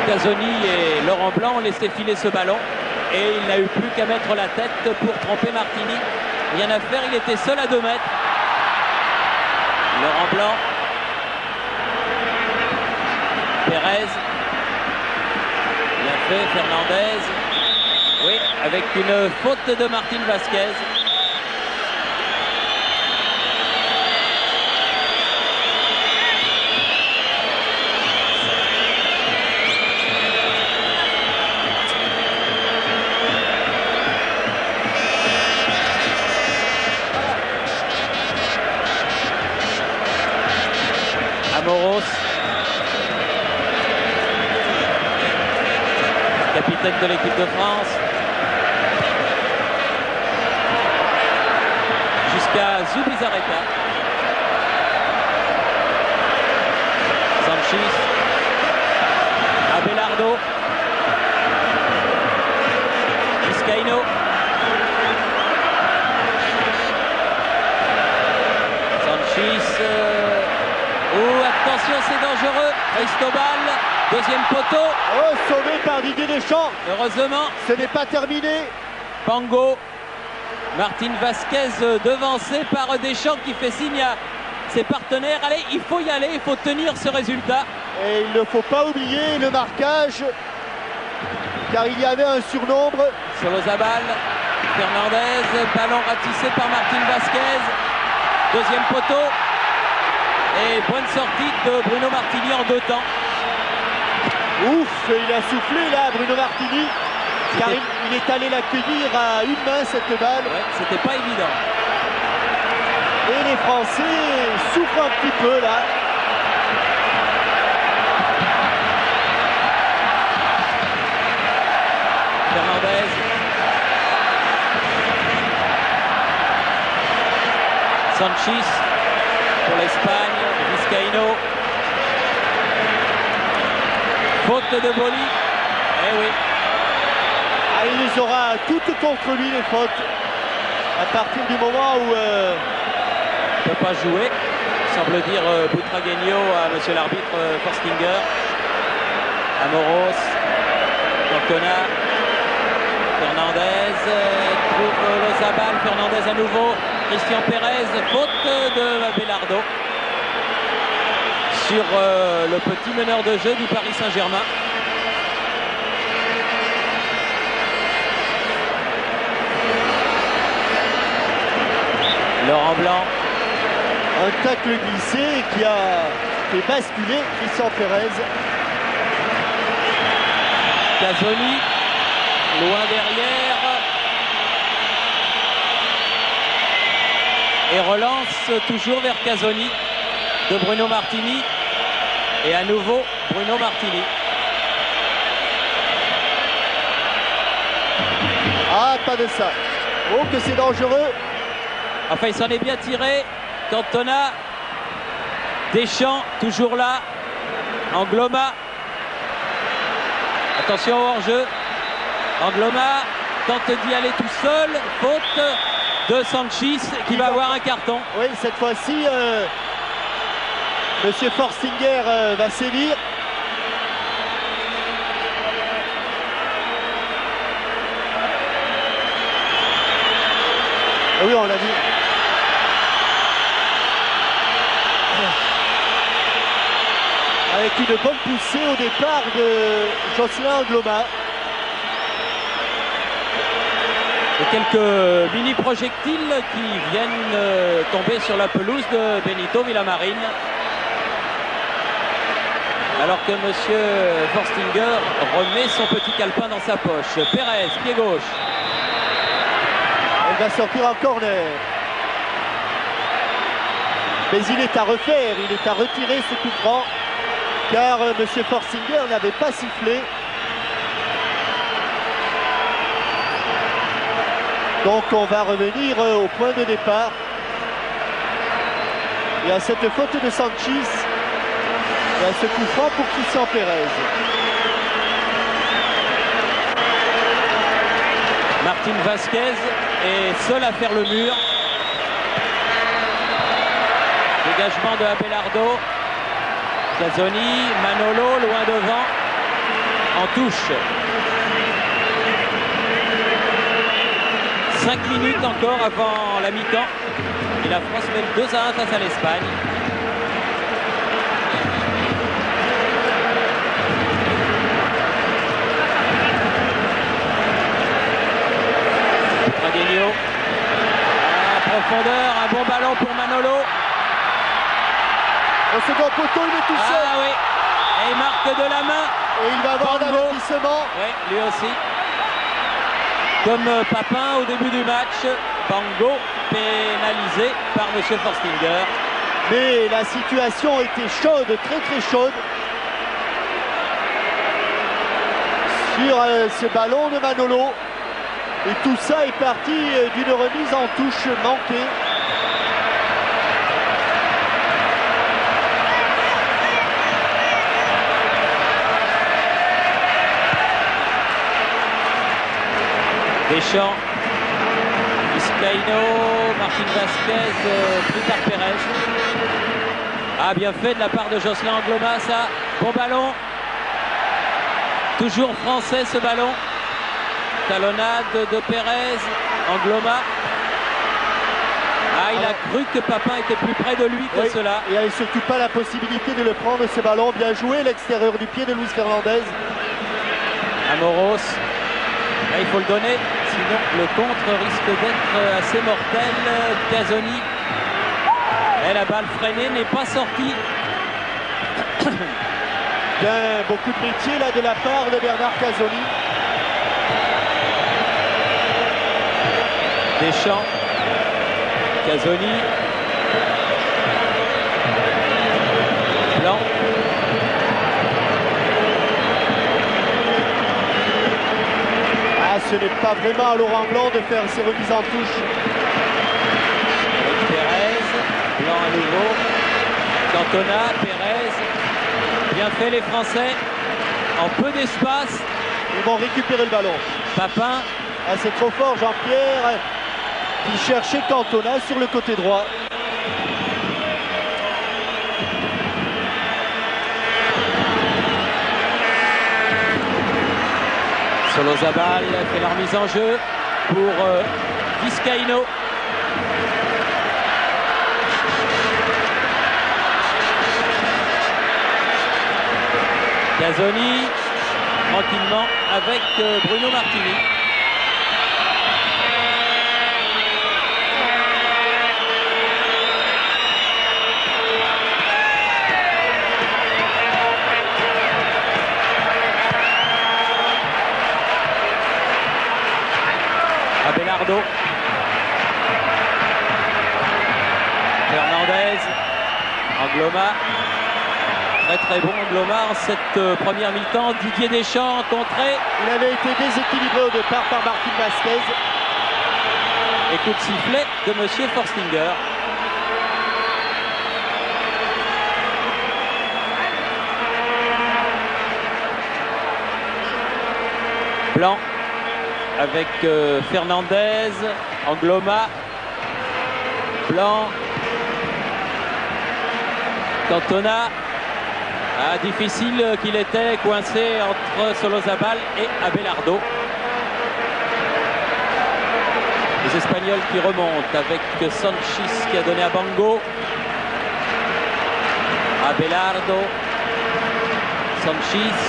Casoni et Laurent Blanc ont laissé filer ce ballon. Et il n'a eu plus qu'à mettre la tête pour tromper Martini. Rien à faire, il était seul à 2 mètres. Laurent Blanc. Pérez. Bien fait, Fernandez. Oui, avec une faute de Martín Vázquez. Amoros, capitaine de l'équipe de France, jusqu'à Zubizarreta. Sanchís, Abelardo, Vizcaíno, Sanchís. Attention, c'est dangereux. Cristobal, deuxième poteau. Oh, sauvé par Didier Deschamps. Heureusement. Ce n'est pas terminé. Pango. Martín Vázquez devancé par Deschamps qui fait signe à ses partenaires. Allez, il faut y aller, il faut tenir ce résultat. Et il ne faut pas oublier le marquage, car il y avait un surnombre. Solozabal, Fernandez, ballon ratissé par Martín Vázquez. Deuxième poteau. Et bonne sortie de Bruno Martini en 2 temps. Ouf, il a soufflé là, Bruno Martini, car il est allé l'accueillir à une main cette balle. Ouais, c'était pas évident. Et les Français souffrent un petit peu là. Fernandez. Sanchís pour l'Espagne. Vizcaíno. Faute de Boli. Eh oui. Ah, il les aura toutes contre lui, les fautes. À partir du moment où... Il ne peut pas jouer. Semble dire Butragueño à monsieur l'arbitre Forstinger. Amoros. Cantona. Fernandez. Trouve Lozabal. Fernandez à nouveau. Christian Pérez. Faute de Abelardo. Sur le petit meneur de jeu du Paris Saint-Germain. Laurent Blanc. Un tacle glissé qui a fait basculer Christian Pérez. Casoni, loin derrière. Et relance toujours vers Casoni de Bruno Martini. Et à nouveau Bruno Martini. Ah, pas de ça. Oh, que c'est dangereux. Enfin, il s'en est bien tiré. Cantona. Deschamps, toujours là. Angloma. Attention au hors-jeu. Angloma tente d'y aller tout seul. Faute de Sanchís qui va avoir un carton. Oui, cette fois-ci, monsieur Forstinger va sévir. Oui, on l'a vu. Avec une bonne poussée au départ de Jocelyn Angloma. Et quelques mini-projectiles qui viennent tomber sur la pelouse de Benito Villamarín. Alors que M. Forstinger remet son petit calepin dans sa poche. Pérez, pied gauche. Elle va sortir en corner. Mais il est à refaire, il est à retirer ce coup franc. Car M. Forstinger n'avait pas sifflé. Donc on va revenir au point de départ. Et à cette faute de Sanchis, et à ce coup franc pour Christian Pérez. Martin Vasquez est seul à faire le mur. Dégagement de Abelardo. Casoni, Manolo loin devant. En touche. 5 minutes encore avant la mi-temps. Et la France mène 2-1 face à l'Espagne. Tragueño. En profondeur, un bon ballon pour Manolo. Au second poteau, il est tout seul. Ah oui. Et il marque de la main. Et il va avoir un avertissement. Oui, lui aussi. Comme Papin au début du match, Bango pénalisé par M. Forstinger. Mais la situation était chaude, très très chaude. Sur ce ballon de Manolo. Et tout ça est parti d'une remise en touche manquée. Deschamps, Vizcaíno, Martin Vasquez, plus tard Pérez. Ah, bien fait de la part de Jocelyn Angloma, ça. Bon ballon. Toujours français ce ballon. Talonnade de Pérez, Angloma. Ah, il a cru que Papin était plus près de lui que cela. Il n'avait surtout pas la possibilité de le prendre ce ballon. Bien joué, l'extérieur du pied de Luis Fernandez. Amoros. Là, il faut le donner, sinon le contre risque d'être assez mortel. Casoni. Et la balle freinée n'est pas sortie. Bien, beaucoup de métier là de la part de Bernard Casoni. Deschamps. Casoni. Blanc. Ah, ce n'est pas vraiment à Laurent Blanc de faire ses remises en touche. Avec Pérez. Blanc à nouveau. Cantona, Pérez. Bien fait les Français. En peu d'espace. Ils vont récupérer le ballon. Papin. Ah, c'est trop fort, Jean-Pierre. Qui cherchait Cantona sur le côté droit. Solozabal fait leur mise en jeu pour Vizcaíno. Casoni, tranquillement avec Bruno Martini. Abelardo. Fernandez. Angloma. Très très bon Angloma en cette première mi-temps. Didier Deschamps contré. Il avait été déséquilibré au départ par Martin Vasquez. Et coup de sifflet de M. Forstinger. Blanc. Avec Fernandez, Angloma, Blanc, Cantona. Ah, difficile qu'il était, coincé entre Solozabal et Abelardo. Et c'est Espagnols qui remontent avec Sanchis qui a donné à Bango. Abelardo. Sanchis.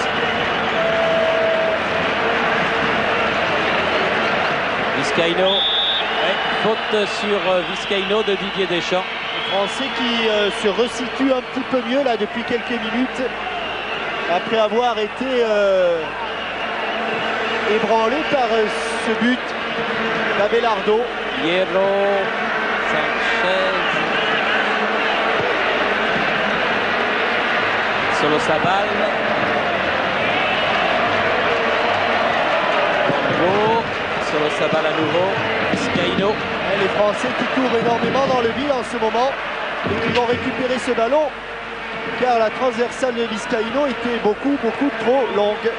Vizcaíno. Ouais, faute sur Vizcaíno de Didier Deschamps. Les Français qui se resituent un petit peu mieux là depuis quelques minutes. Après avoir été ébranlé par ce but d'Abelardo. Hierro, Sanchez, Solosabal, Bango, Solosabal à nouveau, Vizcaíno. Les Français qui courent énormément dans le vide en ce moment et qui vont récupérer ce ballon car la transversale de Vizcaíno était beaucoup trop longue.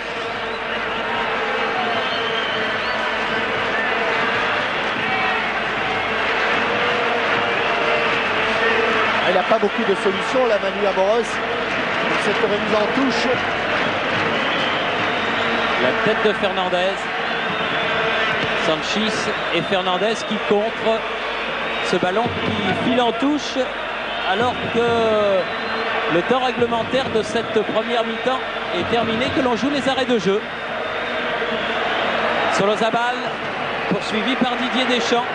Il n'a pas beaucoup de solutions, la Manu Amoros, pour cette remise en touche. La tête de Fernandez. Sanchis et Fernandez qui contre ce ballon qui file en touche alors que le temps réglementaire de cette première mi-temps est terminé, que l'on joue les arrêts de jeu. Solosabal, poursuivi par Didier Deschamps.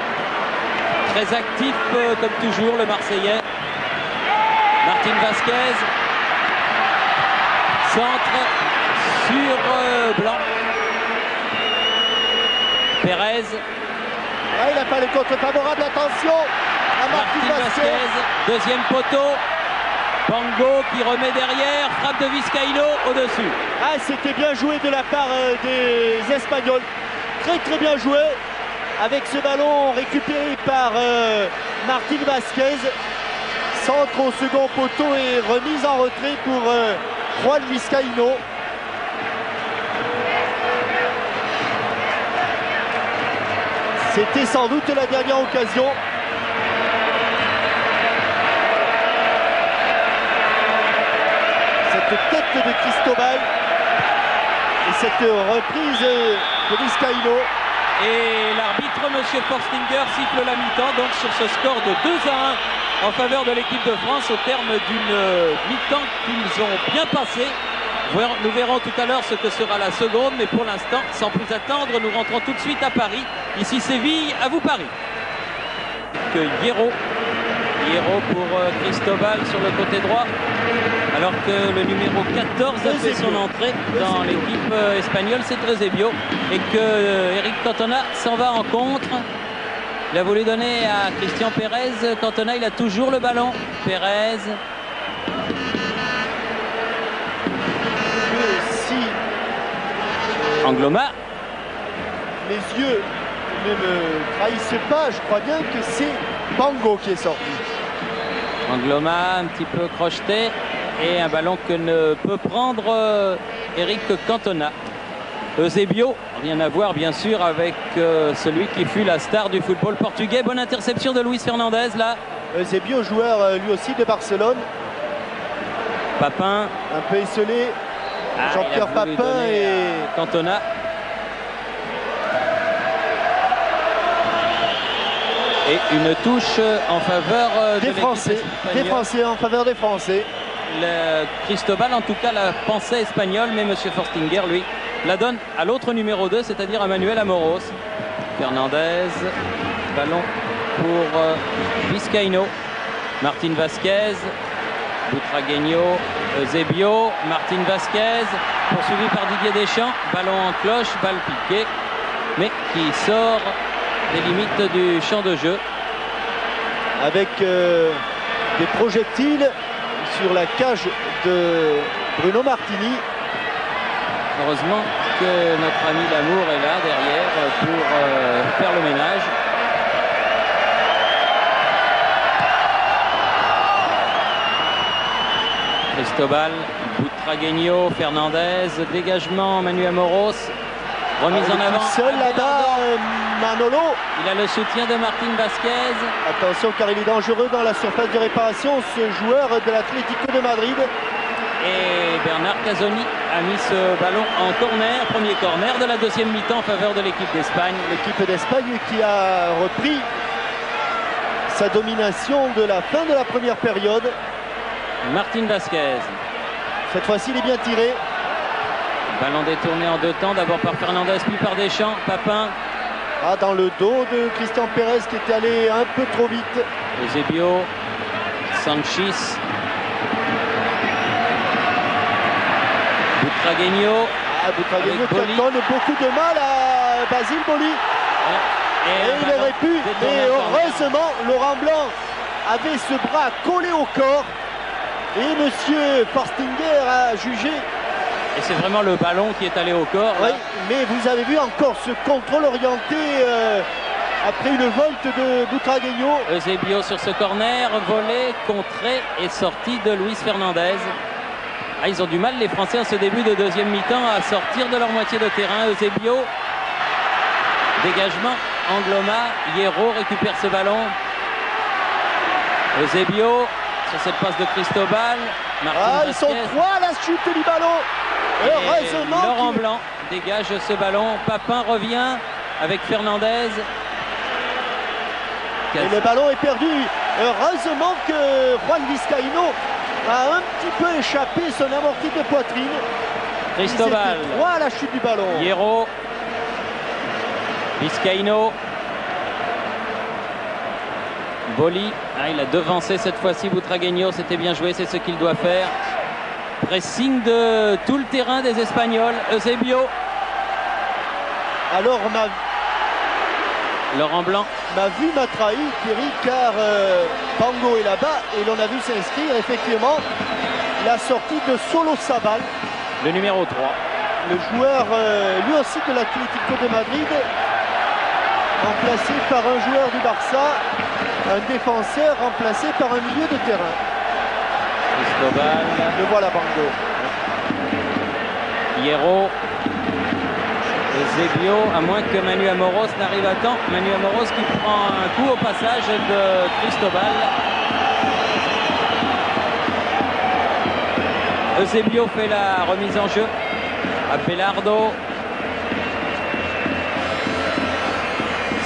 Très actif comme toujours le Marseillais. Martin Vasquez. Centre sur Blanc. Pérez. Il n'a pas le contre favorable, attention à Martin Vasquez. Deuxième poteau. Bango qui remet derrière, frappe de Vizcaíno au-dessus. C'était bien joué de la part des Espagnols. Très bien joué. Avec ce ballon récupéré par Martin Vasquez. Centre au second poteau et remise en retrait pour Juan Vizcaíno. C'était sans doute la dernière occasion. Cette tête de Cristobal et cette reprise de Vizcaíno. Et l'arbitre, M. Forstinger, siffle la mi-temps donc sur ce score de 2-1 en faveur de l'équipe de France au terme d'une mi-temps qu'ils ont bien passée. Nous verrons tout à l'heure ce que sera la seconde, mais pour l'instant, sans plus attendre, nous rentrons tout de suite à Paris. Ici Séville, à vous Paris. Que Hierro pour Cristobal sur le côté droit, alors que le numéro 14 a fait son entrée dans l'équipe espagnole, c'est Eusebio, et que Eric Cantona s'en va en contre. Il a voulu donner à Christian Pérez. Cantona, il a toujours le ballon. Pérez. Angloma. Les yeux ne me trahissent pas, je crois bien que c'est Bango qui est sorti. Angloma un petit peu crocheté et un ballon que ne peut prendre Eric Cantona. Eusebio, rien à voir bien sûr avec celui qui fut la star du football portugais. Bonne interception de Luis Fernandez là. Eusebio, joueur lui aussi de Barcelone. Papin. Un peu esselé. Jean-Pierre Papin et Cantona. Et une touche en faveur des Français. Des Français, en faveur des Français. Cristobal, en tout cas, la pensée espagnole, mais M. Forstinger, lui, la donne à l'autre numéro 2, c'est-à-dire à Manuel Amoros. Fernandez, ballon pour Vizcaíno. Martin Vasquez, Butragueño, Eusebio, Martin Vasquez, poursuivi par Didier Deschamps. Ballon en cloche, balle piquée, mais qui sort des limites du champ de jeu. Avec des projectiles sur la cage de Bruno Martini. Heureusement que notre ami Lamour est là derrière pour faire le ménage. Cristobal, Butragueño, Fernandez, dégagement, Manuel Amoros, remise en avant. Seul là-bas, Manolo. Il a le soutien de Martin Vasquez. Attention car il est dangereux dans la surface de réparation, ce joueur de l'Atlético de Madrid. Et Bernard Casoni a mis ce ballon en corner, premier corner de la deuxième mi-temps en faveur de l'équipe d'Espagne. L'équipe d'Espagne qui a repris sa domination de la fin de la première période. Martín Vázquez. Cette fois-ci, il est bien tiré. Ballon détourné en deux temps, d'abord par Fernandez, puis par Deschamps. Papin. Ah, dans le dos de Christian Pérez qui était allé un peu trop vite. Eusebio. Sanchis. Butragueño. Ah, Butragueño qui donne beaucoup de mal à Basile Boli. Et il aurait pu, mais heureusement, Laurent Blanc avait ce bras collé au corps. Et monsieur Forstinger a jugé. Et c'est vraiment le ballon qui est allé au corps. Oui, mais vous avez vu encore ce contrôle orienté après une volte de Butragueño. Eusebio sur ce corner, volé, contré et sorti de Luis Fernandez. Ah, ils ont du mal, les Français, en ce début de deuxième mi-temps, à sortir de leur moitié de terrain. Eusebio, dégagement, Angloma, Hierro récupère ce ballon. Eusebio, sur cette passe de Cristobal. Ils sont trois à la chute du ballon. Heureusement. Laurent Blanc dégage ce ballon. Papin revient avec Fernandez. Et le ballon est perdu. Heureusement que Juan Vizcaíno a un petit peu échappé son amorti de poitrine. Cristobal. Trois à la chute du ballon. Hierro. Vizcaíno. Boli. Il a devancé cette fois-ci Butragueño. C'était bien joué, c'est ce qu'il doit faire. Pressing de tout le terrain des Espagnols. Eusebio. Alors Laurent Blanc. Ma vue m'a trahi, Thierry, car Bango est là-bas et l'on a vu s'inscrire effectivement la sortie de Solo Sabal. Le numéro 3. Le joueur lui aussi de l'Atlético de Madrid, remplacé par un joueur du Barça, un défenseur remplacé par un milieu de terrain. Cristobal. Le voilà Bango. Hierro. Eusebio, à moins que Manu Amoros n'arrive à temps. Manu Amoros qui prend un coup au passage de Cristobal. Eusebio fait la remise en jeu à Belardo.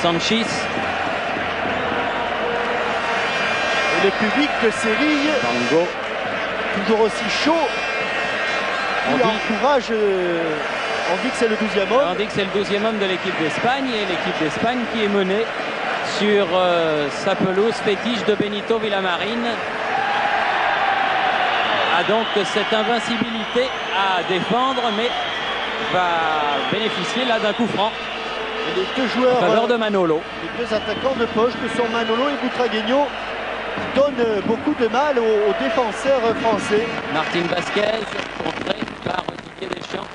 Sanchis. Et le public de Séville, Bango. toujours aussi chaud, qui encourage. On dit que c'est le 12e homme. On dit que c'est le 12e homme de l'équipe d'Espagne et l'équipe d'Espagne qui est menée sur sa pelouse fétiche de Benito Villamarín a donc cette invincibilité à défendre, mais va bénéficier là d'un coup franc. Et les deux joueurs en faveur de Manolo. Les deux attaquants de poche que sont Manolo et Butragueño donnent beaucoup de mal aux défenseurs français. Martín Vázquez contré par Didier Deschamps.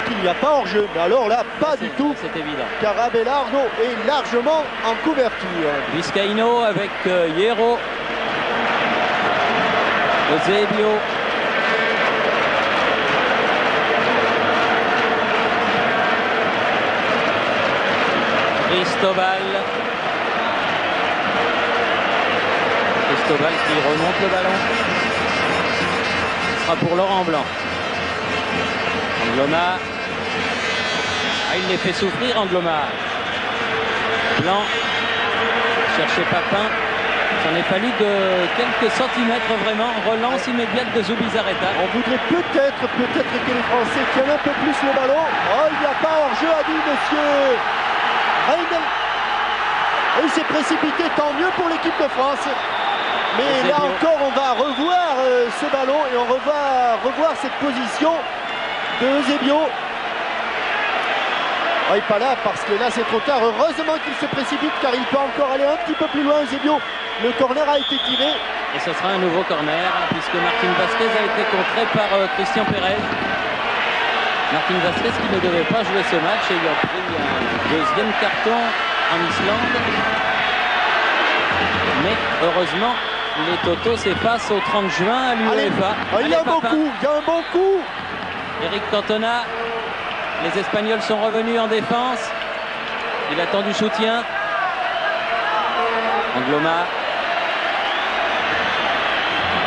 Il n'y a pas hors-jeu, mais alors là, pas du tout. C'est évident. Car Abelardo est largement en couverture. Vizcaíno avec Hierro. Eusebio. Cristobal. Cristobal qui remonte le ballon. Ce sera pour Laurent Blanc. Angloma. Il les fait souffrir, Angloma. Blanc. Chercher Papin. Il en est fallu de quelques centimètres vraiment. Relance immédiate de Zubizarreta. On voudrait peut-être que les Français tiennent un peu plus le ballon. Oh, il n'y a pas hors-jeu, a dit monsieur Reindel. Et il s'est précipité, tant mieux pour l'équipe de France. Mais là encore, on va revoir ce ballon et on va revoir cette position de Eusebio. Il n'est pas là parce que là c'est trop tard. Heureusement qu'il se précipite car il peut encore aller un petit peu plus loin. Eusebio, le corner a été tiré. Et ce sera un nouveau corner puisque Martín Vázquez a été contré par Christian Pérez. Martin Vasquez qui ne devait pas jouer ce match ayant pris un deuxième carton en Islande. Mais heureusement, les Totos s'effacent au 30 juin à l'UEFA. Il y a un bon coup, il y a un bon coup. Eric Cantona, les Espagnols sont revenus en défense. Il attend du soutien. Angloma.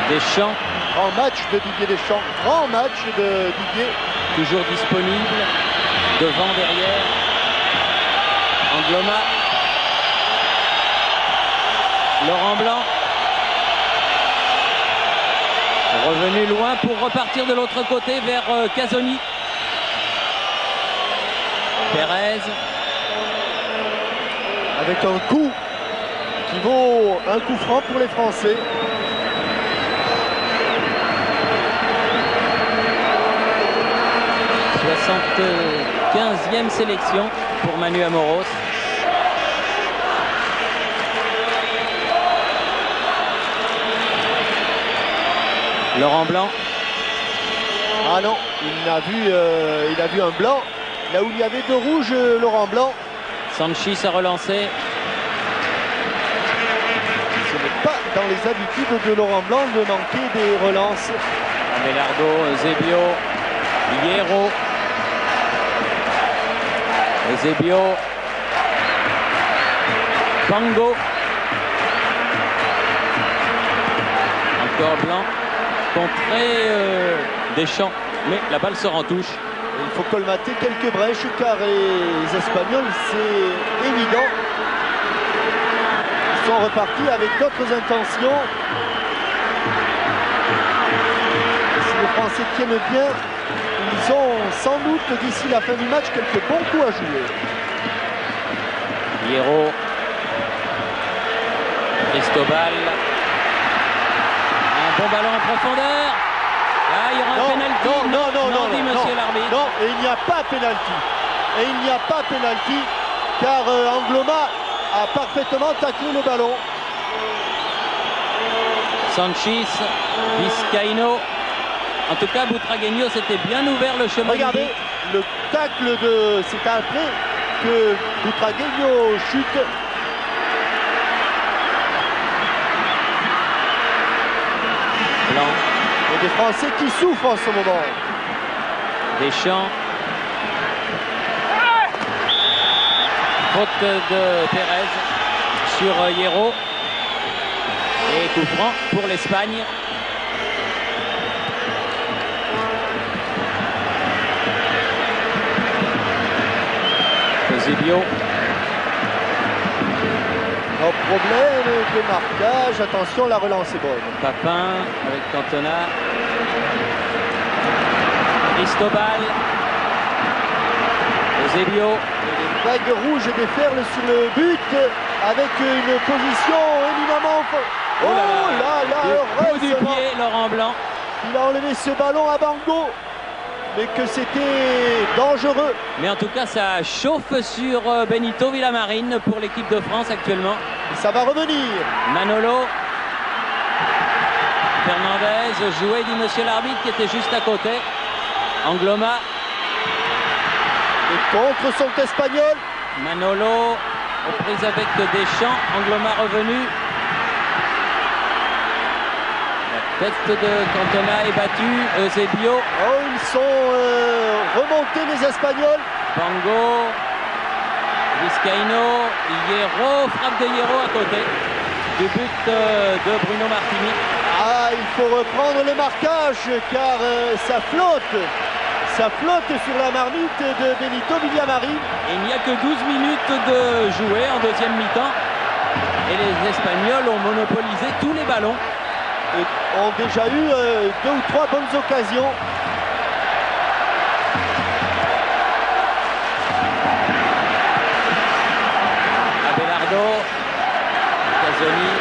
Deschamps. Grand match de Didier Deschamps. Grand match de Didier. Toujours disponible. Devant, derrière. Angloma. Laurent Blanc. Revenu loin pour repartir de l'autre côté vers Casoni. Pérez. Avec un coup qui vaut un coup franc pour les Français. « 75e sélection pour Manu Amoros. Laurent Blanc. Ah non, il a vu un blanc. Là où il y avait deux rouges, Laurent Blanc. Sanchis a relancé. Ce n'est pas dans les habitudes de Laurent Blanc de manquer des relances. Abelardo, Zebio, Hierro. Zebio. Pango. Encore Blanc. Contré Deschamps. Mais la balle sort en touche. Il faut colmater quelques brèches car les Espagnols, c'est évident, ils sont repartis avec d'autres intentions. Et si les Français tiennent bien, ils ont sans doute d'ici la fin du match quelques bons coups à jouer. Hierro. Cristobal. Un bon ballon en profondeur. Ah, il y aura un pénalty. Non, dit monsieur l'arbitre. Non, et il n'y a pas pénalty. Et il n'y a pas pénalty car Angloma a parfaitement taclé le ballon. Sanchis, Vizcaíno. En tout cas, Butragueño s'était bien ouvert le chemin. Regardez, le tacle de... C'est après que Butragueño chute. Blanc. Et des Français qui souffrent en ce moment. Deschamps. Faute de Pérez sur Hierro. Et coup franc pour l'Espagne. Eusebio. Un problème de marquage. Attention, la relance est bonne. Papin avec Cantona. Cristobal. Eusebio. Une vague rouge déferle sur le but avec une position éminemment... Oh là, du pied, Laurent Blanc. Il a enlevé ce ballon à Bango. Mais que c'était dangereux. Mais en tout cas, ça chauffe sur Benito Villamarín pour l'équipe de France actuellement. Ça va revenir. Manolo. Fernandez, joué, dit monsieur l'arbitre, qui était juste à côté. Angloma. Les contres sont espagnols. Manolo, aux prises avec Deschamps. Angloma revenu. La tête de Cantona est battue. Eusebio. Oh, ils sont remontés les Espagnols. Pango. Vizcaíno. Hierro. Frappe de Hierro à côté du but de Bruno Martini. Ah, il faut reprendre le marquage car ça flotte. Ça flotte sur la marmite de Benito Villamarín. Il n'y a que 12 minutes de jouer en deuxième mi-temps. Et les Espagnols ont monopolisé tous les ballons. Et ont déjà eu 2 ou 3 bonnes occasions. Abelardo. Casoni.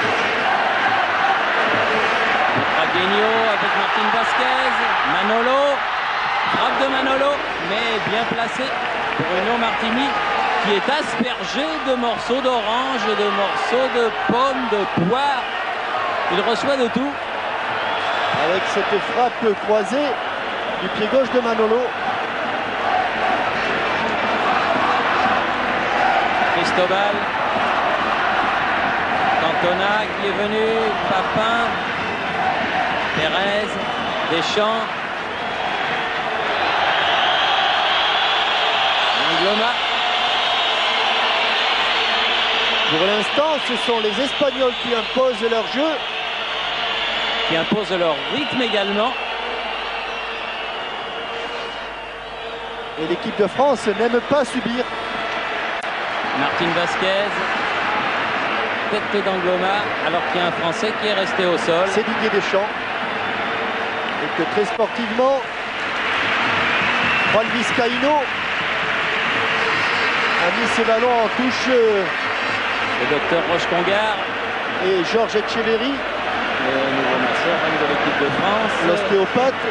Butragueño avec Martin Vasquez. Manolo. Frappe de Manolo, mais bien placé. Bruno Martini qui est aspergé de morceaux d'orange, de morceaux de pommes, de poire. Il reçoit de tout. Avec cette frappe croisée du pied gauche de Manolo. Cristobal. Cantona qui est venu. Papin. Pérez. Deschamps. Angloma. Pour l'instant, ce sont les Espagnols qui imposent leur jeu. Qui imposent leur rythme également. Et l'équipe de France n'aime pas subir. Martin Vasquez. Tête d'Angloma, alors qu'il y a un Français qui est resté au sol. C'est Didier Deschamps. Et que très sportivement, Juan Vizcaíno a mis ses ballons en touche. Le docteur Roche-Congar. Et Georges Etcheverry. Le nouveau masseur de l'équipe de France. L'ostéopathe.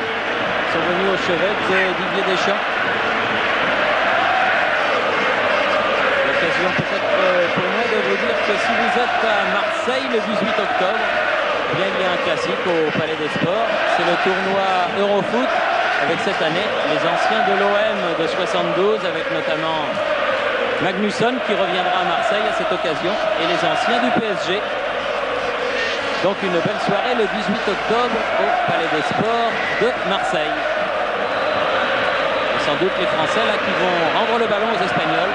Sont venus au chevet de Didier Deschamps. L'occasion peut-être pour moi de vous dire que si vous êtes à Marseille le 18 octobre, eh bien, il y a un classique au Palais des Sports. C'est le tournoi Eurofoot avec cette année les anciens de l'OM de 72 avec notamment Magnusson qui reviendra à Marseille à cette occasion et les anciens du PSG. Donc une belle soirée le 18 octobre au Palais des Sports de Marseille. Et sans doute les Français là qui vont rendre le ballon aux Espagnols.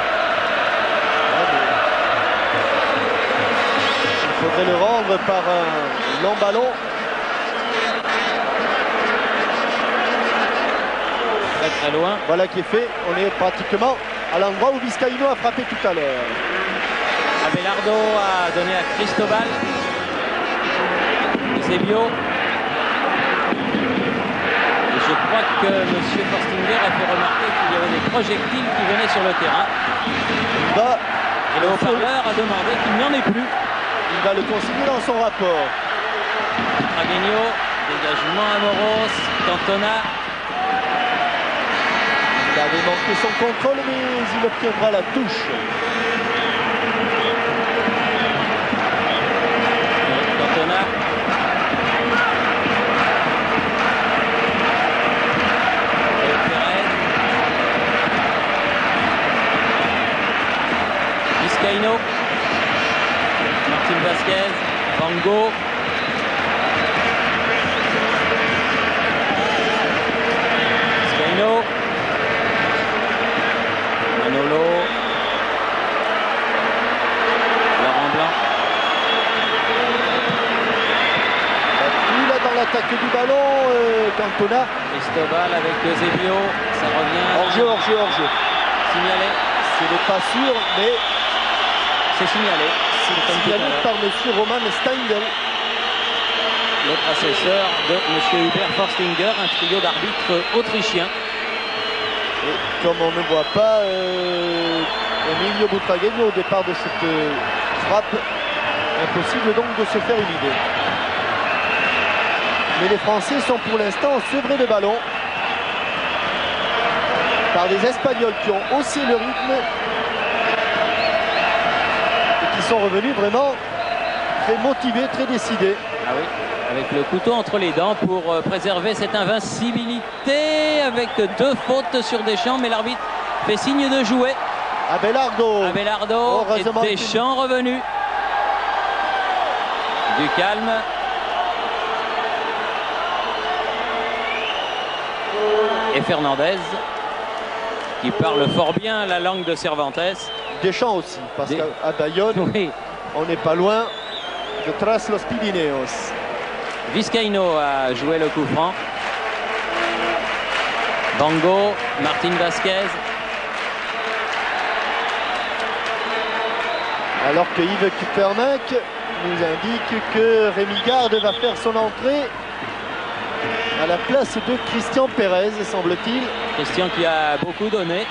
Il faudrait le rendre par un long ballon. Très très loin. Voilà qui est fait. On est pratiquement à l'endroit où Vizcaíno a frappé tout à l'heure. Abelardo a donné à Cristobal. Eusebio. Et je crois que M. Forstinger a fait remarquer qu'il y avait des projectiles qui venaient sur le terrain. Et le haut-parleur a demandé qu'il n'y en ait plus. Il va le consigner dans son rapport. Tragueño, dégagement à Moros, Cantona. Il avait manqué son contrôle, mais il obtiendra la touche. Cantona. Et Pérez. Vizcaíno. Martin Vasquez. Bango. Vizcaíno. Manolo. Laurent Blanc. Il est dans l'attaque du ballon, Cantona. Cristobal avec Eusebio. Ça revient. Hors-jeu, hors-jeu, hors-jeu. Signalé. Ce n'est pas sûr, mais C'est signalé. c'est signalé par M. Roman Steindl. Le assesseur de M. Hubert Forstinger, un trio d'arbitres autrichiens. Et comme on ne voit pas Emilio Butragueño au départ de cette frappe, impossible donc de se faire une idée. Mais les Français sont pour l'instant sevrés de ballon par des Espagnols qui ont haussé le rythme et qui sont revenus vraiment très motivés, très décidés. Ah oui, avec le couteau entre les dents pour préserver cette invincibilité avec 2 fautes sur Deschamps, mais l'arbitre fait signe de jouer. Abelardo. Abelardo et Deschamps revenu. Du calme. Et Fernandez qui parle fort bien la langue de Cervantes. Deschamps aussi, parce qu'à Bayonne, Oui. on n'est pas loin de Tras los Pirineos. Vizcaíno a joué le coup franc. Bango, Martin Vasquez. Alors que Yves Kupermek nous indique que Rémi Garde va faire son entrée à la place de Christian Pérez, semble-t-il. Christian qui a beaucoup donné.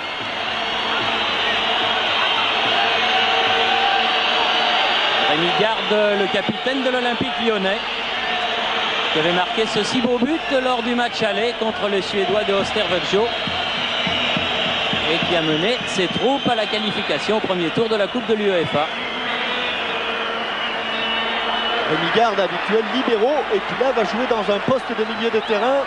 Rémi Garde, le capitaine de l'Olympique lyonnais, qui avait marqué ce si beau but lors du match aller contre les Suédois de Osterwoljo et qui a mené ses troupes à la qualification au premier tour de la Coupe de l'UEFA. Rémi Garde, habituel libéraux, et qui là va jouer dans un poste de milieu de terrain.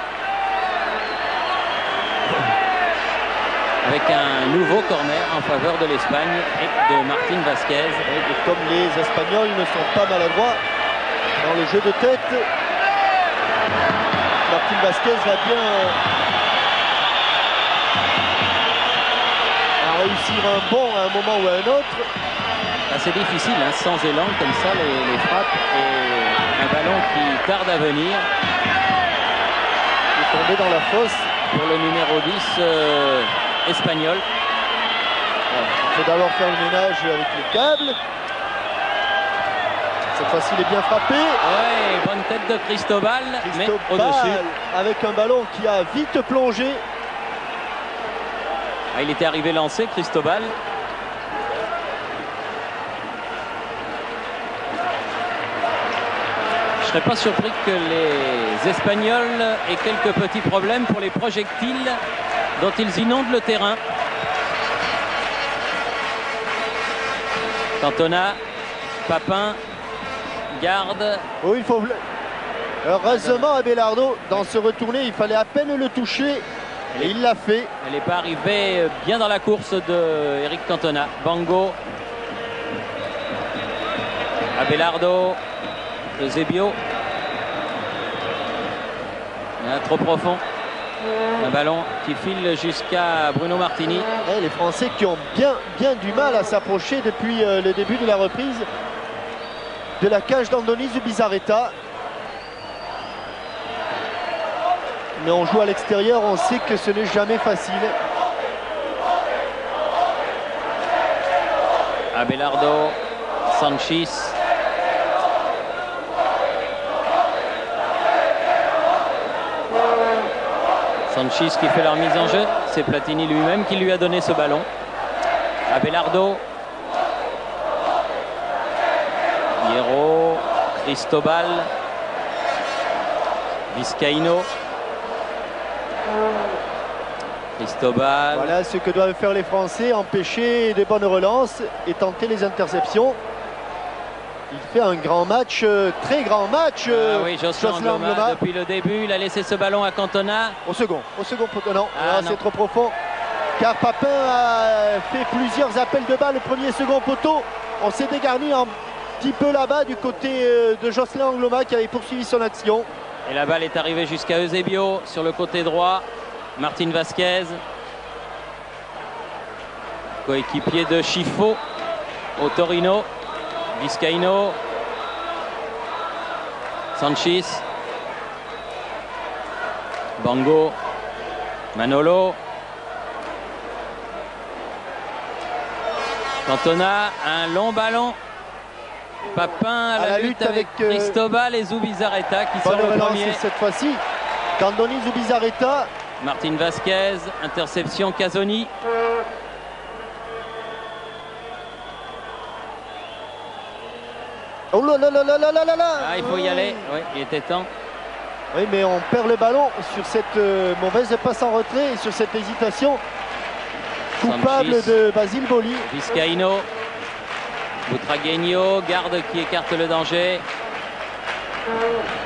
avec un nouveau corner en faveur de l'Espagne et de Martín Vázquez. Et comme les Espagnols ne sont pas maladroits dans le jeu de tête, Martín Vázquez va bien réussir un bond à un moment ou à un autre. C'est difficile, hein, sans élan comme ça, les frappes et un ballon qui tarde à venir. Il est tombé dans la fosse. Pour le numéro 10 espagnol. Il faut d'abord faire le ménage avec les câbles. Cette fois-ci, il est bien frappé. Ouais, bonne tête de Cristobal, mais au-dessus. Avec un ballon qui a vite plongé. Ah, il était arrivé lancé, Cristobal. Je ne serais pas surpris que les Espagnols aient quelques petits problèmes pour les projectiles dont ils inondent le terrain. Cantona, Papin, garde. Oui, il faut... Heureusement, Abelardo, dans ce retourné, il fallait à peine le toucher. Et il l'a fait. Elle n'est pas arrivée bien dans la course de Eric Cantona. Bango. Abelardo. Eusebio. Trop profond. Un ballon qui file jusqu'à Bruno Martini. Et les Français qui ont bien du mal à s'approcher depuis le début de la reprise de la cage d'Andoni Zubizarreta. Mais on joue à l'extérieur, on sait que ce n'est jamais facile. Abelardo, Sanchis. Sanchis qui fait la remise en jeu. C'est Platini lui-même qui lui a donné ce ballon. Abelardo. Hierro. Cristobal. Vizcaíno. Cristobal. Voilà ce que doivent faire les Français, empêcher des bonnes relances et tenter les interceptions. Il fait un grand match, très grand match. Oui, Jocelyn Angloma, depuis le début, il a laissé ce ballon à Cantona. Au second poteau, non, c'est trop profond. Car Papin a fait plusieurs appels de balle, le premier et second poteau. On s'est dégarni un petit peu là-bas du côté de Jocelyn Angloma qui avait poursuivi son action. Et la balle est arrivée jusqu'à Eusebio sur le côté droit. Martín Vázquez, coéquipier de Chifo au Torino. Vizcaíno, Sanchis, Bango, Manolo, Cantona, un long ballon. Papin à la lutte avec Cristobal et Zubizarreta qui sort le premier. Cette fois-ci, Andoni Zubizarreta. Martín Vázquez, interception Casoni. Oh là là là là là là là. Ah, il faut y aller, oui, il était temps. Oui, mais on perd le ballon sur cette mauvaise passe en retrait et sur cette hésitation coupable Sanchis, de Basile Boli. Vizcaíno, Butragueño, garde qui écarte le danger.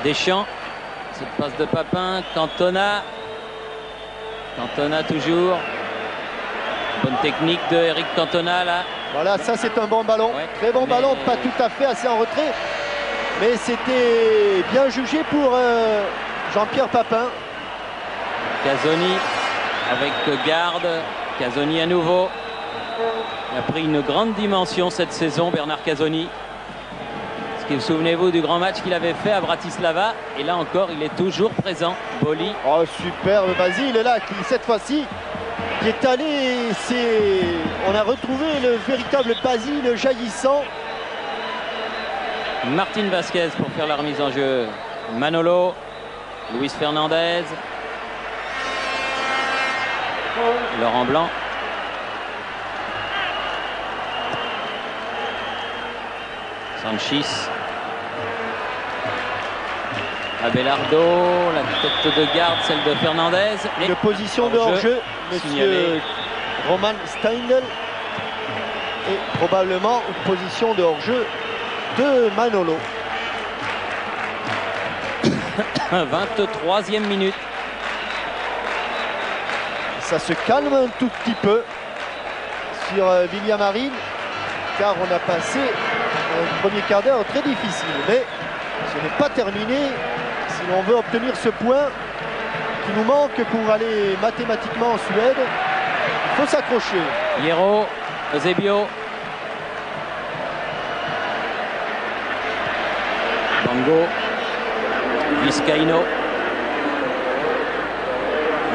Deschamps, cette passe de Papin, Cantona. Cantona toujours. Bonne technique de Eric Cantona là. Voilà, ça c'est un bon ballon. Ouais, très bon ballon, pas tout à fait assez en retrait. Mais c'était bien jugé pour Jean-Pierre Papin. Casoni avec garde. Casoni à nouveau. Il a pris une grande dimension cette saison, Bernard Casoni. Souvenez-vous du grand match qu'il avait fait à Bratislava. Et là encore, il est toujours présent. Boli. Oh, superbe Basile là, qui cette fois-ci qui est allé. On a retrouvé le véritable Basile jaillissant. Martín Vázquez pour faire la remise en jeu. Manolo. Luis Fernandez. Laurent Blanc. Sanchis. Abelardo, la tête de garde, celle de Fernandez. Une position de hors-jeu, monsieur Roman Steindl. Et probablement une position de hors-jeu de Manolo. 23e minute. Ça se calme un tout petit peu sur Villamarín, car on a passé un premier quart d'heure très difficile. Mais ce n'est pas terminé si l'on veut obtenir ce point qui nous manque pour aller mathématiquement en Suède. Il faut s'accrocher. Hierro, Eusebio. Bango. Vizcaíno.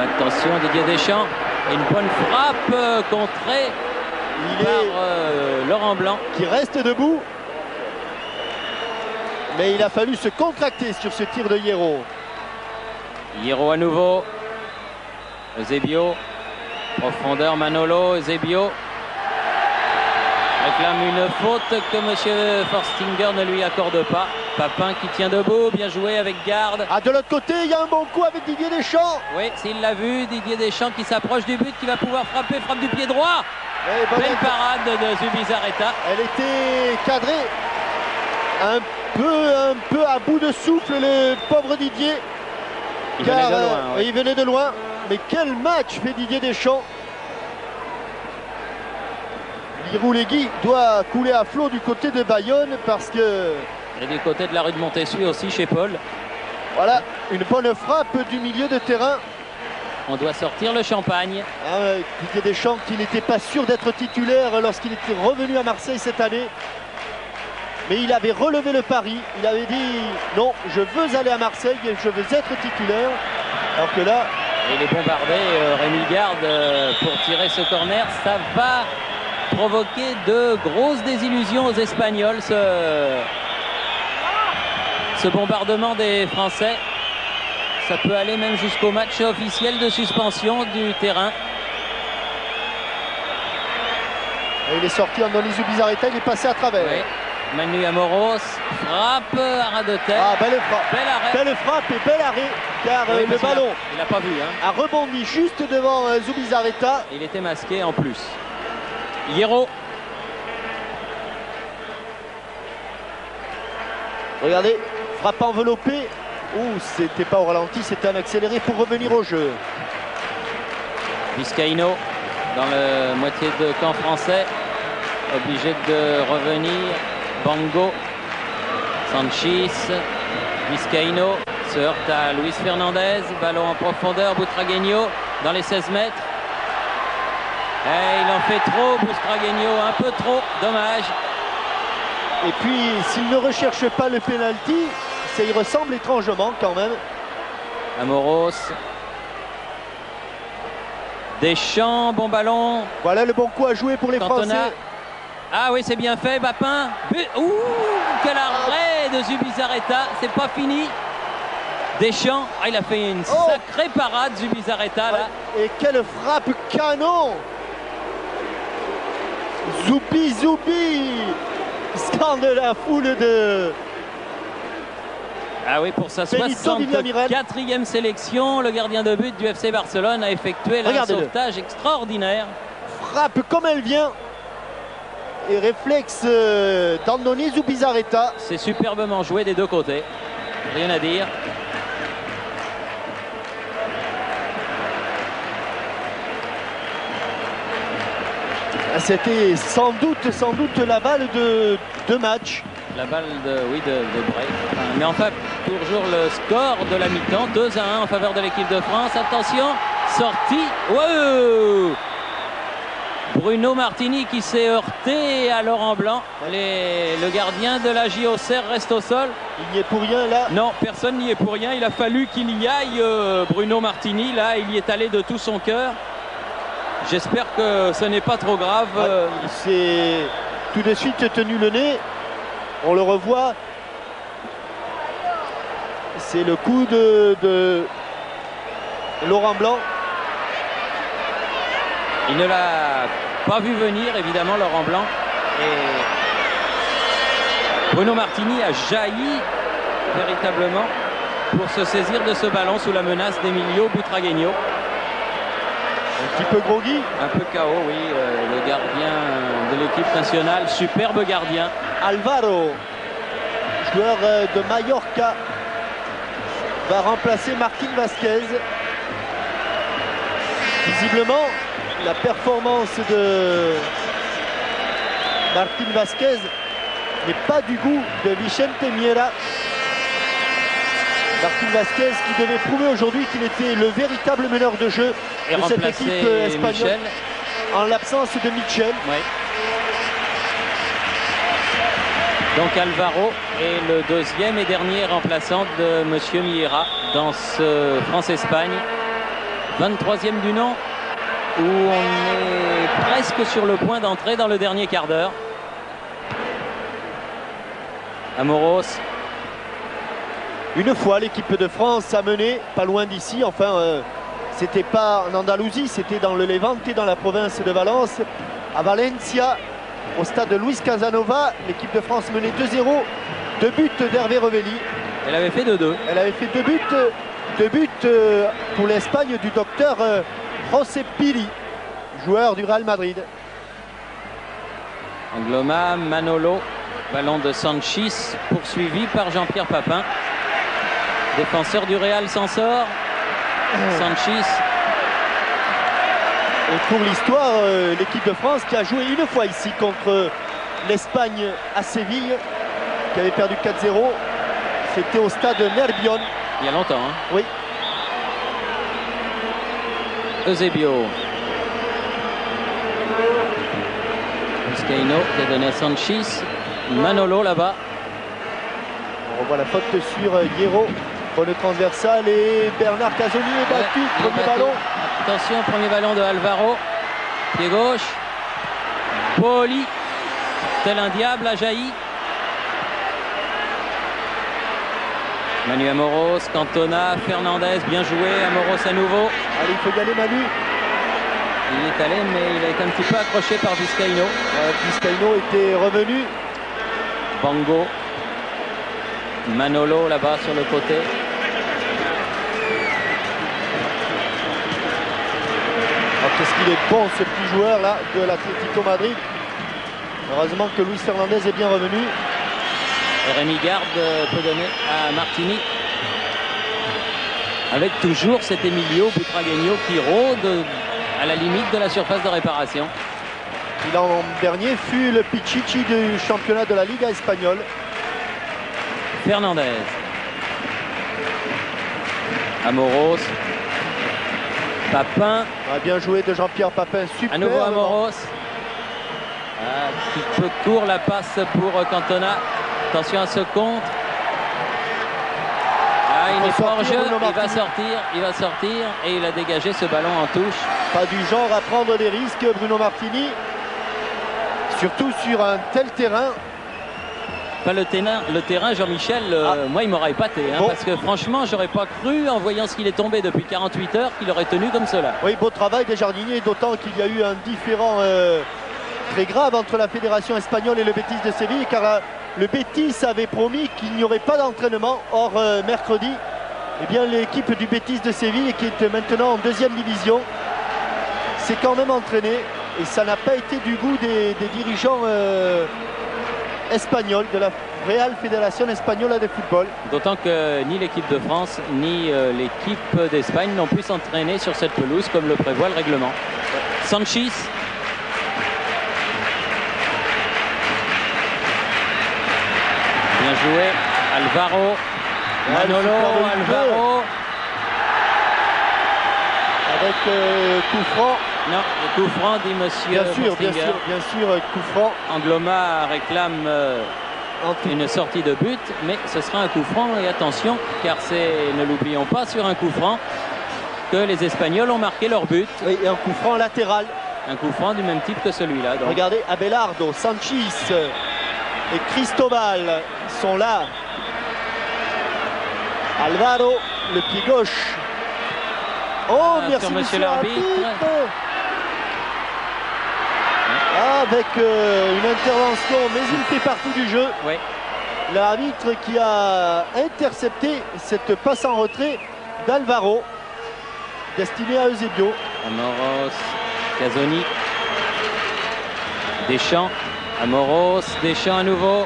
Attention, Didier Deschamps. Et une bonne frappe contrée par Laurent Blanc. Qui reste debout. Mais il a fallu se contracter sur ce tir de Hierro. Hierro à nouveau. Eusebio. Profondeur Manolo. Eusebio réclame une faute que M. Forstinger ne lui accorde pas. Papin qui tient debout, bien joué avec garde. Ah, de l'autre côté, il y a un bon coup avec Didier Deschamps. Oui, s'il l'a vu, Didier Deschamps qui s'approche du but, qui va pouvoir frapper, frappe du pied droit. Belle parade de Zubizarreta. Elle était cadrée. Un peu à bout de souffle, le pauvre Didier. Il venait de loin. Oui. Il venait de loin. Mais quel match fait Didier Deschamps. L'Irouléguy doit couler à flot du côté de Bayonne parce que... Et du côté de la rue de Montessuie aussi chez Paul. Voilà, une bonne frappe du milieu de terrain. On doit sortir le champagne. Didier Deschamps qui n'était pas sûr d'être titulaire lorsqu'il était revenu à Marseille cette année. Mais il avait relevé le pari. Il avait dit non, je veux aller à Marseille et je veux être titulaire. Alors que là... Et il est bombardé, Rémi Garde pour tirer ce corner. Ça va provoquer de grosses désillusions aux Espagnols, ce bombardement des Français. Ça peut aller même jusqu'au match officiel de suspension du terrain. Et il est sorti en Andoni Zubizarreta, il est passé à travers. Oui. Manu Amoros, frappe, arrêt de tête. Ah, belle frappe. Bel arrêt. Belle frappe et bel arrêt, car oui, le ballon il n'a pas vu, hein. A rebondi juste devant Zubizarreta. Il était masqué en plus. Hierro. Regardez, frappe enveloppée. Ouh, c'était pas au ralenti, c'était un accéléré pour revenir au jeu. Vizcaíno dans le moitié de camp français. Obligé de revenir. Bango. Sanchis. Vizcaíno se heurte à Luis Fernandez. Ballon en profondeur. Butragueño dans les 16 mètres. Et il en fait trop, Butragueño, un peu trop. Dommage. Et puis, s'il ne recherche pas le pénalty, ça y ressemble étrangement quand même. Amoros. Deschamps, bon ballon. Voilà le bon coup à jouer pour les Cantona. Français. Ah oui, c'est bien fait, Papin. Ouh, quel arrêt de Zubizarreta, c'est pas fini. Deschamps, il a fait une sacrée parade, Zubizarreta, là. Et quelle frappe canon. Zoubi. Scandale la foule de... Ah oui, pour sa 64e sélection, le gardien de but du FC Barcelone a effectué un sauvetage extraordinaire. Frappe comme elle vient. Et réflexe d'Andoni Zubizarreta. C'est superbement joué des deux côtés. Rien à dire. C'était sans doute la balle de match. La balle de break. Mais enfin, toujours le score de la mi-temps. 2-1 en faveur de l'équipe de France. Attention, sortie. Wow, Bruno Martini qui s'est heurté à Laurent Blanc. Le gardien de la JOCR reste au sol. Il n'y est pour rien là. Non, personne n'y est pour rien. Il a fallu qu'il y aille, Bruno Martini. Là, il y est allé de tout son cœur. J'espère que ce n'est pas trop grave. Il s'est tout de suite tenu le nez. On le revoit. C'est le coup de Laurent Blanc. Il ne l'a pas vu venir, évidemment, Laurent Blanc. Et Bruno Martini a jailli véritablement pour se saisir de ce ballon sous la menace d'Emilio Butragueño. Un petit peu groggy. Un peu KO, oui. Le gardien de l'équipe nationale, superbe gardien. Alvaro, joueur de Mallorca, va remplacer Martín Vázquez, qui Visiblement, la performance de Martín Vázquez n'est pas du goût de Vicente Miera. Martín Vázquez qui devait prouver aujourd'hui qu'il était le véritable meneur de jeu et de cette équipe espagnole Michel. En l'absence de Michel. Oui. Donc Alvaro est le deuxième et dernier remplaçant de Monsieur Miera dans ce France-Espagne. 23e du nom, où on est presque sur le point d'entrer dans le dernier quart d'heure. Amoros. Une fois l'équipe de France a mené, pas loin d'ici, enfin c'était pas en Andalousie, c'était dans le Levante, dans la province de Valence, à Valencia, au stade Luis Casanova. L'équipe de France menait 2-0, 2 buts d'Hervé Revelli. Elle avait fait 2-2. Elle avait fait 2 buts pour l'Espagne du docteur José Pili, joueur du Real Madrid. Angloma, Manolo, ballon de Sanchis, poursuivi par Jean-Pierre Papin. Défenseur du Real s'en sort. Sanchis. Et pour l'histoire, l'équipe de France qui a joué une fois ici contre l'Espagne à Séville, qui avait perdu 4-0, c'était au stade Nervión. Il y a longtemps, hein. Oui. Eusebio. Vizcaíno qui a donné à Sanchis. Manolo là-bas. On revoit la faute sur Hierro. Bonne transversale et Bernard Casoni est battu. Ouais, premier ballon. Attention, premier ballon de Alvaro. Pied gauche. Poli. Tel un diable a jailli. Manu Amoros, Cantona, Fernandez, bien joué. Amoros à nouveau. Allez, il faut y aller, Manu. Il est allé, mais il a été un petit peu accroché par Vizcaíno. Vizcaíno était revenu. Bango. Manolo là-bas sur le côté. Oh, qu'est-ce qu'il est bon ce petit joueur là de l'Atlético Madrid. Heureusement que Luis Fernandez est bien revenu. Et Rémi Garde peut donner à Martini. Avec toujours cet Emilio Butragueño qui rôde à la limite de la surface de réparation. Il l'an dernier fut le Pichichi du championnat de la Liga espagnole. Fernandez. Amoros. Papin. Bien joué de Jean-Pierre Papin. Super. À nouveau Amoros. Un petit peu court la passe pour Cantona. Attention à ce contre. Ah, il n'est pas hors jeu. Il va sortir et il a dégagé ce ballon en touche. Pas du genre à prendre des risques, Bruno Martini. Surtout sur un tel terrain. Pas le terrain, Jean-Michel, moi il m'aurait épaté, hein, bon. Parce que franchement j'aurais pas cru en voyant ce qu'il est tombé depuis 48 heures qu'il aurait tenu comme cela. Oui, beau travail des jardiniers, d'autant qu'il y a eu un différend très grave entre la fédération espagnole et le Betis de Séville, car le Betis avait promis qu'il n'y aurait pas d'entraînement. Or mercredi, eh bien l'équipe du Betis de Séville, qui est maintenant en 2e division, s'est quand même entraînée et ça n'a pas été du goût des dirigeants espagnol de la Real Fédération Espagnole de Football. D'autant que ni l'équipe de France ni l'équipe d'Espagne n'ont pu s'entraîner sur cette pelouse comme le prévoit le règlement. Sanchis. Bien joué. Alvaro. Manolo. Alvaro. Avec coup franc. Non, le coup franc, dit monsieur. Bien sûr, coup franc. Angloma réclame une sortie de but, mais ce sera un coup franc. Et attention, car c'est, ne l'oublions pas, sur un coup franc que les Espagnols ont marqué leur but. Oui, et un coup franc latéral. Un coup franc du même type que celui-là. Regardez, Abelardo, Sanchis et Cristobal sont là. Alvaro, le pied gauche. Oh, merci monsieur l'arbitre. Avec une intervention, mais il fait partie du jeu. Oui. L'arbitre qui a intercepté cette passe en retrait d'Alvaro, destinée à Eusebio. Amoros, Casoni, Deschamps, Amoros, Deschamps à nouveau.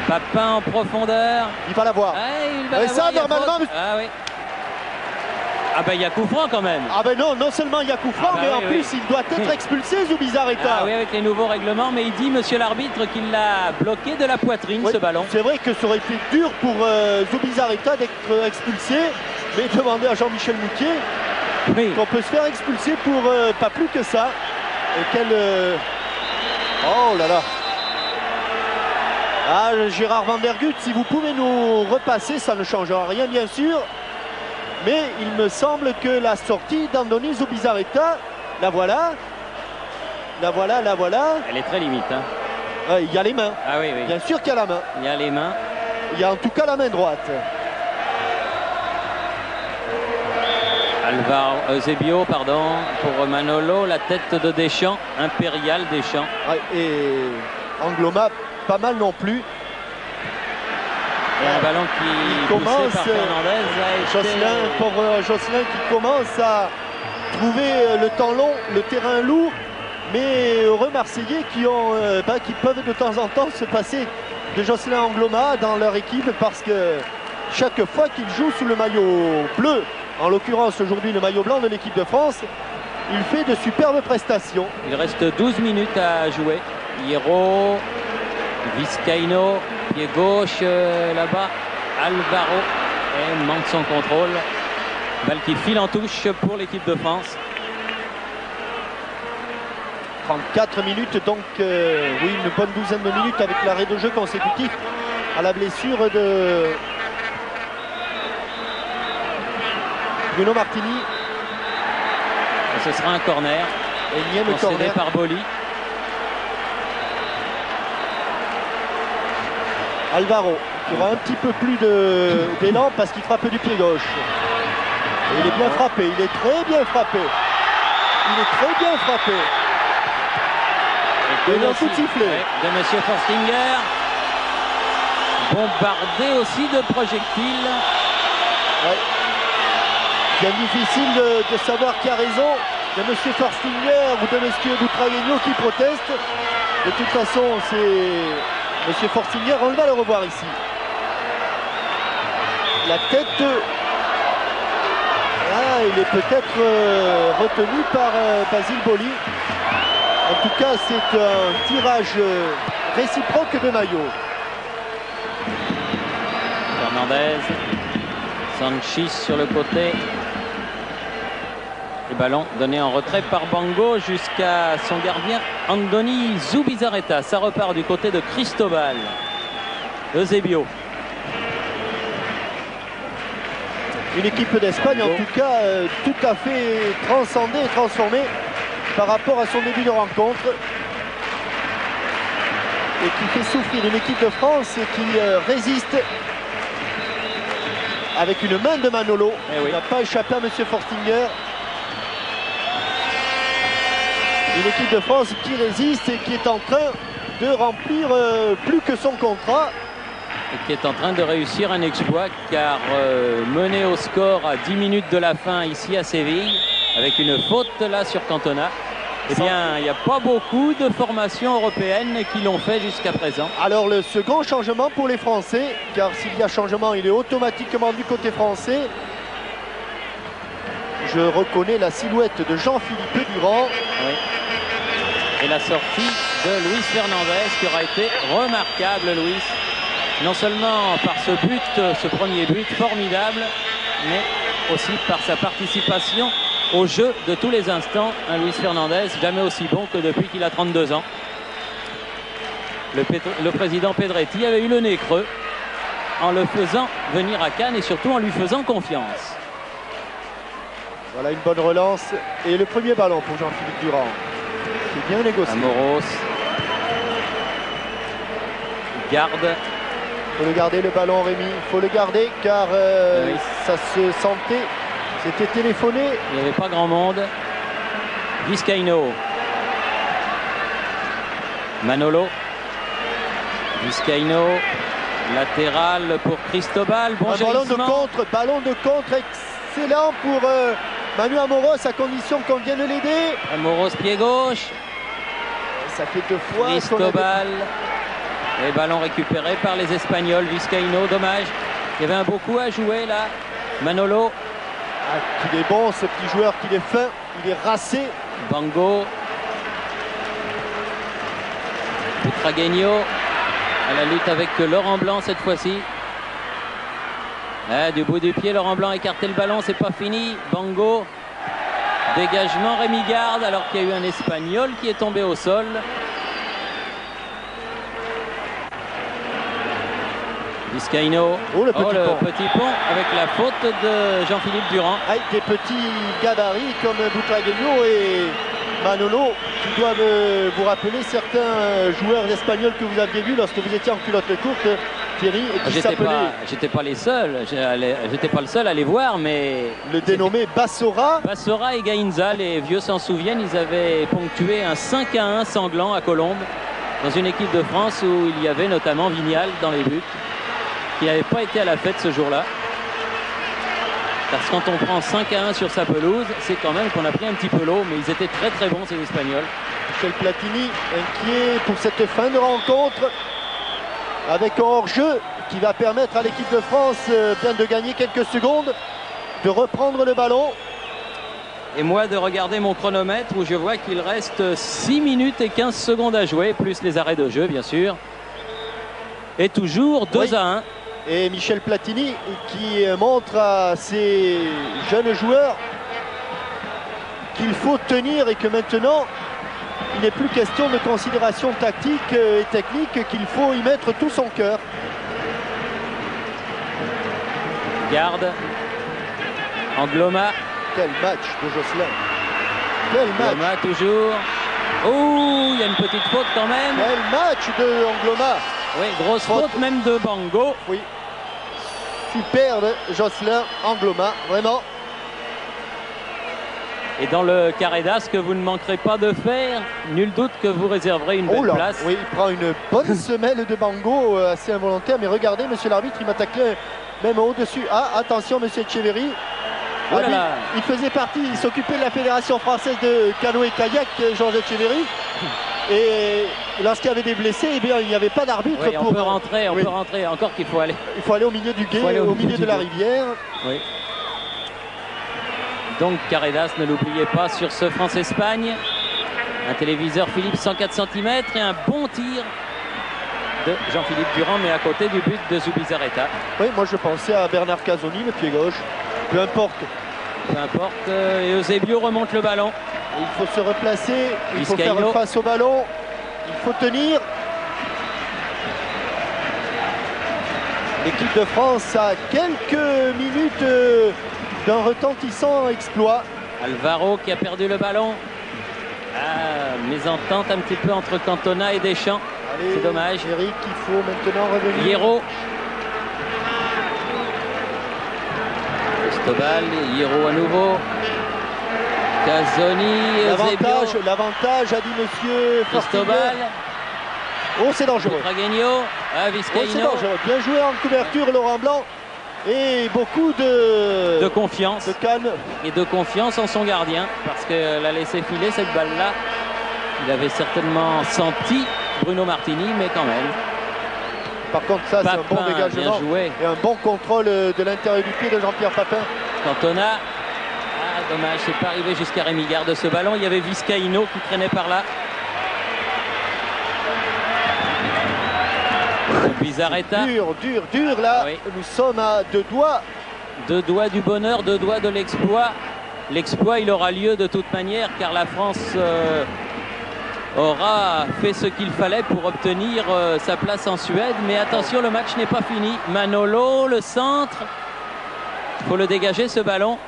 Papin en profondeur. Il va la voir. Ah, il va la ça, voir, normalement. Ah oui. Ah ben il y a coup franc quand même. Ah ben non, non seulement il y a coup franc, mais en plus il doit être expulsé, Zubizarreta. Ah oui, avec les nouveaux règlements, mais il dit, monsieur l'arbitre, qu'il l'a bloqué de la poitrine, ce ballon. C'est vrai que ça aurait été dur pour Zubizarreta d'être expulsé, mais demandez à Jean-Michel Moutier qu'on peut se faire expulser pour pas plus que ça. Et quel... Oh là là. Ah, Gérard Van der Gut, si vous pouvez nous repasser, ça ne changera rien bien sûr. Mais il me semble que la sortie d'Andoni Zubizarreta, la voilà. La voilà, la voilà. Elle est très limite. Hein. Il y a les mains. Ah oui, oui. Bien sûr qu'il y a la main. Il y a les mains. Il y a en tout cas la main droite. Alvaro Eusebio, pardon, pour Manolo, la tête de Deschamps, impérial Deschamps. Et Angloma, pas mal non plus. Et un ballon qui commence par Fernandez. Pour Josselin qui commence à trouver le temps long, le terrain lourd, mais heureux Marseillais qui peuvent de temps en temps se passer de Josselin Angloma dans leur équipe, parce que chaque fois qu'ils jouent sous le maillot bleu, en l'occurrence aujourd'hui le maillot blanc de l'équipe de France, il fait de superbes prestations. Il reste 12 minutes à jouer. Hierro, Vizcaíno, pied gauche là-bas, Alvaro et manque son contrôle. Balle qui file en touche pour l'équipe de France. 34 minutes, donc oui, une bonne douzaine de minutes avec l'arrêt de jeu consécutif à la blessure de Bruno Martini. Et ce sera un corner. Énième corner par Boli. Alvaro qui aura un petit peu plus d'élan parce qu'il frappe du pied gauche. Et il est bien frappé, il est très bien frappé. Il est très bien frappé. Et il a tout sifflé. De monsieur Forstinger. Bombardé aussi de projectiles. Ouais. Bien difficile de savoir qui a raison, de monsieur Forstinger ou de monsieur Butragueño qui proteste. De toute façon, c'est monsieur Forstinger, on va le revoir ici. La tête, il est peut-être retenu par Basile Boli. En tout cas, c'est un tirage réciproque de maillot. Fernandez, Sanchis sur le côté. Le ballon donné en retrait par Bango jusqu'à son gardien Andoni Zubizarreta. Ça repart du côté de Cristobal. Eusebio. Une équipe d'Espagne en tout cas tout à fait transcendée et transformée par rapport à son début de rencontre. Et qui fait souffrir une équipe de France qui résiste avec une main de Manolo. Il n'a pas échappé à monsieur Forstinger. Une équipe de France qui résiste et qui est en train de remplir plus que son contrat. Et qui est en train de réussir un exploit, car mené au score à 10 minutes de la fin ici à Séville, avec une faute là sur Cantona, eh bien il n'y a pas beaucoup de formations européennes qui l'ont fait jusqu'à présent. Alors le second changement pour les Français, car s'il y a changement, il est automatiquement du côté français. Je reconnais la silhouette de Jean-Philippe Durand. Oui. Et la sortie de Luis Fernandez qui aura été remarquable, Luis. Non seulement par ce but, ce premier but formidable, mais aussi par sa participation au jeu de tous les instants. Un Luis Fernandez jamais aussi bon que depuis qu'il a 32 ans. Le président Pedretti avait eu le nez creux en le faisant venir à Cannes et surtout en lui faisant confiance. Voilà une bonne relance et le premier ballon pour Jean-Philippe Durand. C'est bien négocié. Amoros garde. Il faut le garder le ballon, Rémi. Il faut le garder car ça se sentait. C'était téléphoné. Il n'y avait pas grand monde. Vizcaíno. Manolo. Vizcaíno. Latéral pour Cristobal. Bon ballon de contre excellent pour Manu Amoros à condition qu'on vienne l'aider. Amoros pied gauche. Ça fait 2 fois. Cristobal. Et ballon récupéré par les Espagnols. Vizcaíno, dommage. Il y avait un beau coup à jouer là. Manolo. Ah, qu'il est bon, ce petit joueur, qu'il est fin, il est racé. Bango. Butragueño à la lutte avec Laurent Blanc cette fois-ci. Ah, du bout du pied, Laurent Blanc a écarté le ballon, c'est pas fini. Bango. Dégagement Rémi Garde alors qu'il y a eu un Espagnol qui est tombé au sol. Vizcaíno. Oh, le petit pont avec la faute de Jean-Philippe Durand. Avec des petits gabarits comme Butragueño et Manolo qui doivent vous rappeler certains joueurs espagnols que vous aviez vus lorsque vous étiez en culotte courte, Thierry, et qui s'appelaient... J'étais pas le seul à les voir, mais... Le dénommé Bassora. Bassora et Gainza, les vieux s'en souviennent, ils avaient ponctué un 5-1 sanglant à Colombes, dans une équipe de France où il y avait notamment Vignal dans les buts, qui n'avait pas été à la fête ce jour-là. Parce que quand on prend 5-1 sur sa pelouse, c'est quand même qu'on a pris un petit peu l'eau, mais ils étaient très très bons ces Espagnols. Michel Platini inquiet pour cette fin de rencontre avec un hors-jeu qui va permettre à l'équipe de France bien de gagner quelques secondes, de reprendre le ballon. Et moi de regarder mon chronomètre où je vois qu'il reste 6 minutes et 15 secondes à jouer, plus les arrêts de jeu bien sûr. Et toujours 2-1. Et Michel Platini qui montre à ses jeunes joueurs qu'il faut tenir et que maintenant il n'est plus question de considération tactique et technique, qu'il faut y mettre tout son cœur. Garde. Angloma. Quel match de Josselin. Quel match. Angloma toujours. Oh, il y a une petite faute quand même. Quel match de Angloma. Oui, grosse faute même de Bango. Oui. Superbe Josselin Angloma, vraiment. Et dans le carré d'as que vous ne manquerez pas de faire, nul doute que vous réserverez une belle place. Oui, il prend une bonne semelle de Bango, assez involontaire. Mais regardez, monsieur l'arbitre, il m'a taclé même au-dessus. Ah, attention, monsieur Etcheverry. Oh là là. Il faisait partie, il s'occupait de la Fédération française de canoë-kayak, Georges Etcheverry. Et lorsqu'il y avait des blessés, eh bien, il n'y avait pas d'arbitre oui, pour... On peut rentrer, encore qu'il faut aller. Il faut aller au milieu du gué, au milieu de la rivière. Oui. Donc Carredas, ne l'oubliez pas, sur ce France-Espagne. Un téléviseur Philips 104 cm et un bon tir de Jean-Philippe Durand, mais à côté du but de Zubizarreta. Oui, moi je pensais à Bernard Casoni, le pied gauche. Peu importe. Peu importe. Et Eusebio remonte le ballon. Et il faut se replacer, il faut Vizcaíno. faire face au ballon, il faut tenir. L'équipe de France a quelques minutes d'un retentissant exploit. Alvaro qui a perdu le ballon. Ah, mésentente un petit peu entre Cantona et Deschamps. C'est dommage. Eric, il faut maintenant revenir. Hierro. Cristobal, Hierro à nouveau. Casoni, l'avantage a dit monsieur Cristobal. Oh, c'est dangereux. Butragueño, Vizcaíno. Oh, c'est dangereux. Bien joué en couverture, Laurent Blanc. Et beaucoup de confiance. De calme. Et de confiance en son gardien. Parce qu'elle a laissé filer cette balle-là. Il avait certainement senti Bruno Martini, mais quand même. Par contre, ça, c'est un bon dégagement. Bien joué. Et un bon contrôle de l'intérieur du pied de Jean-Pierre Papin. Cantona. Ah, dommage, c'est pas arrivé jusqu'à Rémi Garde de ce ballon. Il y avait Vizcaíno qui traînait par là. Bizarreta. Dur là. Oui. Nous sommes à 2 doigts. 2 doigts du bonheur, 2 doigts de l'exploit. L'exploit, il aura lieu de toute manière car la France aura fait ce qu'il fallait pour obtenir sa place en Suède. Mais attention, le match n'est pas fini. Manolo, le centre. Il faut le dégager ce ballon.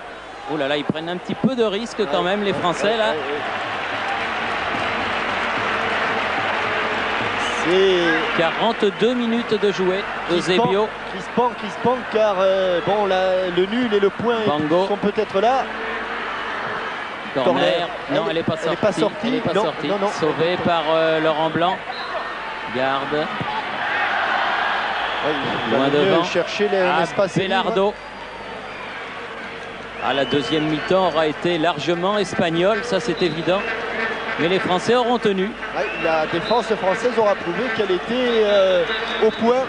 Oh là là, ils prennent un petit peu de risque quand même les Français là. Et 42 minutes de jouer. Eusebio. Crispant, car bon, le nul et le point Bango. sont peut-être là. Corner. Non, elle n'est pas sortie. Elle n'est pas sortie. Non. Sauvée par Laurent Blanc. Garde. Oui, loin devant. Chercher l'espace. Belardo. La deuxième mi-temps aura été largement espagnole, ça c'est évident. Mais les Français auront tenu. La défense française aura prouvé qu'elle était au point,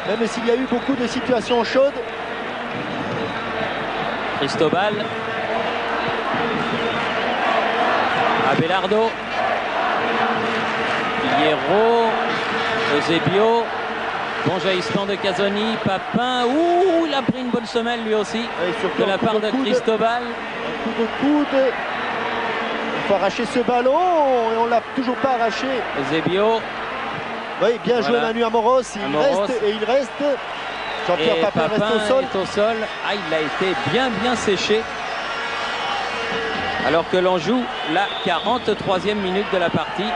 même s'il y a eu beaucoup de situations chaudes. Cristobal. Abelardo. Hierro. Eusebio. Bon jaillissement de Casoni. Papin. Ouh, il a pris une bonne semelle lui aussi. De la part de Cristobal. Un coup de coude. Il faut arracher ce ballon et on ne l'a toujours pas arraché. Eusebio. Oui, bien joué Manu Amoros. Il reste. Jean-Pierre Papin reste au sol. Ah, il a été bien séché. Alors que l'on joue la 43e minute de la partie.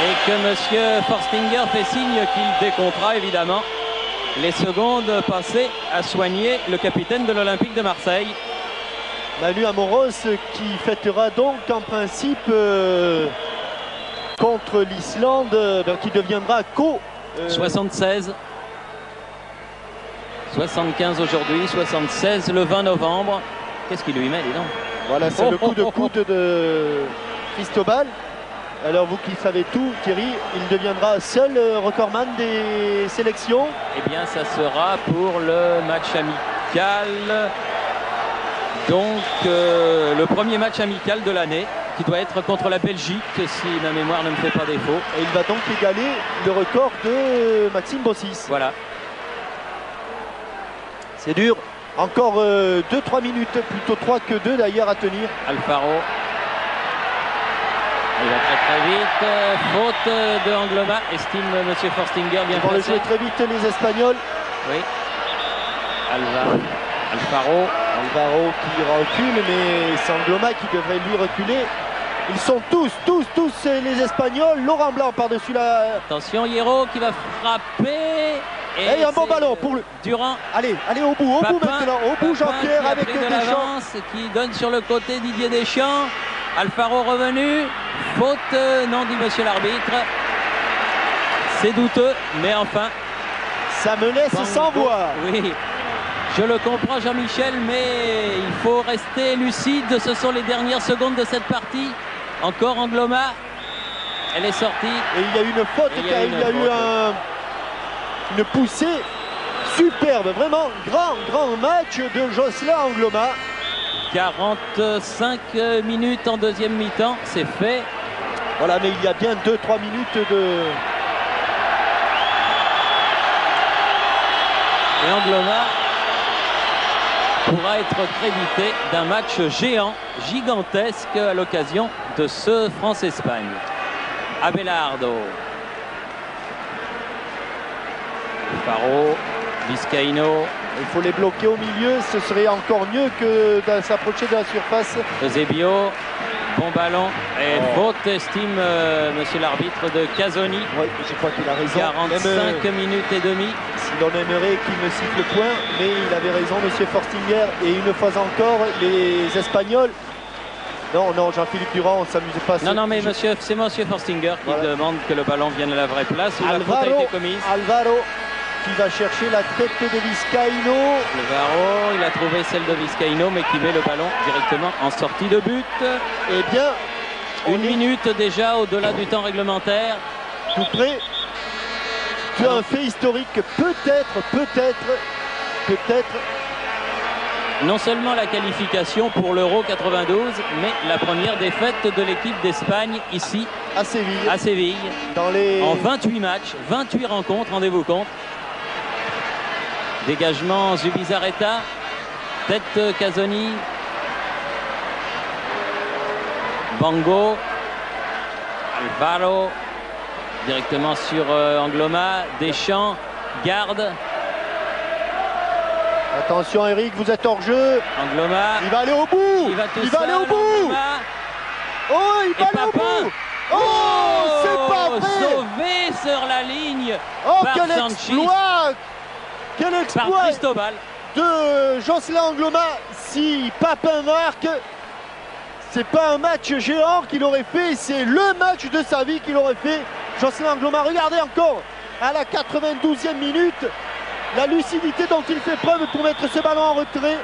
Et que M. Forstinger fait signe qu'il décomptera évidemment les secondes passées à soigner le capitaine de l'Olympique de Marseille. Manu Amoros qui fêtera donc en principe contre l'Islande, qui deviendra 76. 75 aujourd'hui, 76 le 20 novembre. Qu'est-ce qu'il lui met, dis donc? Voilà, c'est le coup de coude de Cristobal. Alors vous qui savez tout, Thierry, il deviendra seul recordman des sélections. Eh bien, ça sera pour le match amical. Donc, le premier match amical de l'année, qui doit être contre la Belgique, si ma mémoire ne me fait pas défaut. Et il va donc égaler le record de Maxime Bossis. Voilà. C'est dur. Encore 2-3 minutes, plutôt 3 que 2 d'ailleurs à tenir. Alfaro. Il va très vite. Faute de Angloma, estime M. Forstinger, bien placé. Ils vont le jouer très vite les Espagnols. Oui. Alfaro qui recule, mais c'est Angloma qui devrait lui reculer. Ils sont tous les Espagnols. Laurent Blanc par-dessus la... Attention, Hierro qui va frapper. Et un bon ballon pour le... Durand. Allez au bout maintenant. Au bout Jean-Pierre avec Deschamps. Qui donne sur le côté Didier Deschamps. Alfaro revenu. Faute, non, dit monsieur l'arbitre. C'est douteux, mais enfin. Ça me laisse sans voix. Oui. Je le comprends Jean-Michel, mais il faut rester lucide. Ce sont les dernières secondes de cette partie. Encore Angloma. Elle est sortie. Et il y a eu une faute car il y a eu une poussée superbe. Vraiment grand match de Jocelyn Angloma. 45 minutes en deuxième mi-temps, c'est fait. Voilà, mais il y a bien 2-3 minutes de... Et Angloma pourra être crédité d'un match géant, gigantesque à l'occasion de ce France-Espagne. Abelardo. Faro, Vizcaíno. Il faut les bloquer au milieu, ce serait encore mieux que de s'approcher de la surface. Eusebio, bon ballon et faute, estime monsieur l'arbitre de Casoni. Oui, je crois qu'il a raison. 45 minutes et demie. Si l'on aimerait qu'il me siffle le point, mais il avait raison, monsieur Forstinger. Et une fois encore, les Espagnols... Non, Jean-Philippe Durand, on ne s'amusait pas. Non, mais c'est monsieur Forstinger qui demande que le ballon vienne à la vraie place où la faute a été commise. Alvaro qui va chercher la tête de Vizcaíno. Alvaro, il a trouvé celle de Vizcaíno, mais qui met le ballon directement en sortie de but. Eh bien, une minute déjà au-delà du temps réglementaire. Tout près. Tu as un fait historique, peut-être. Non seulement la qualification pour l'Euro 92, mais la première défaite de l'équipe d'Espagne ici à Séville. En 28 matchs, 28 rencontres, rendez-vous compte. Dégagement Zubizarreta, tête Casoni, Bango, Alvaro, directement sur Angloma, Deschamps, garde. Attention Eric, vous êtes hors jeu. Angloma. Il va aller au bout. Il va aller au bout. Oh, il va aller au bout. Oh, c'est pas vrai. Sauvé sur la ligne. Oh, par quel exploit. Quel exploit par Cristobal de Jocelyn Angloma. Si Papin marque, c'est pas un match géant qu'il aurait fait, c'est le match de sa vie qu'il aurait fait. Jocelyn Angloma, regardez encore à la 92e minute la lucidité dont il fait preuve pour mettre ce ballon en retrait.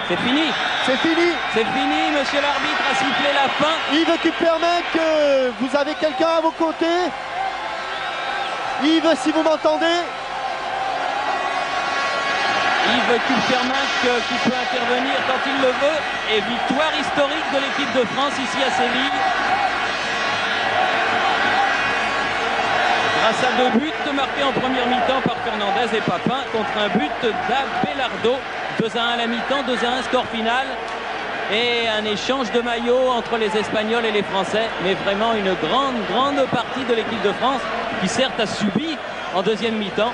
C'est fini. C'est fini. C'est fini, monsieur l'arbitre a sifflé la fin. Yves Kupermek, que vous avez quelqu'un à vos côtés. Yves, si vous m'entendez. Yves Kupferminck qui peut intervenir quand il le veut. Et victoire historique de l'équipe de France ici à Séville. Grâce à 2 buts marqués en première mi-temps par Fernandez et Papin contre un but d'Abelardo. 2-1 à la mi-temps, 2-1 score final. Et un échange de maillots entre les Espagnols et les Français. Mais vraiment une grande partie de l'équipe de France qui certes a subi en deuxième mi-temps,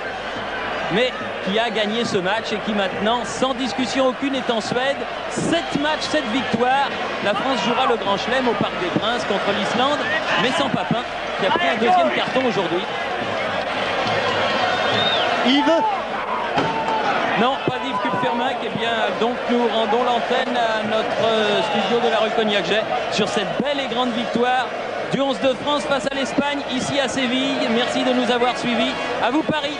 mais qui a gagné ce match et qui maintenant, sans discussion aucune, est en Suède. 7 matchs, 7 victoires. La France jouera le Grand Chelem au Parc des Princes contre l'Islande, mais sans Papin, qui a pris un deuxième carton aujourd'hui. Yves? Non, pas d'Yves Kupferminck. Eh bien, donc nous rendons l'antenne à notre studio de la rue Cognac-Jay sur cette belle et grande victoire du 11 de France face à l'Espagne, ici à Séville. Merci de nous avoir suivis. À vous Paris.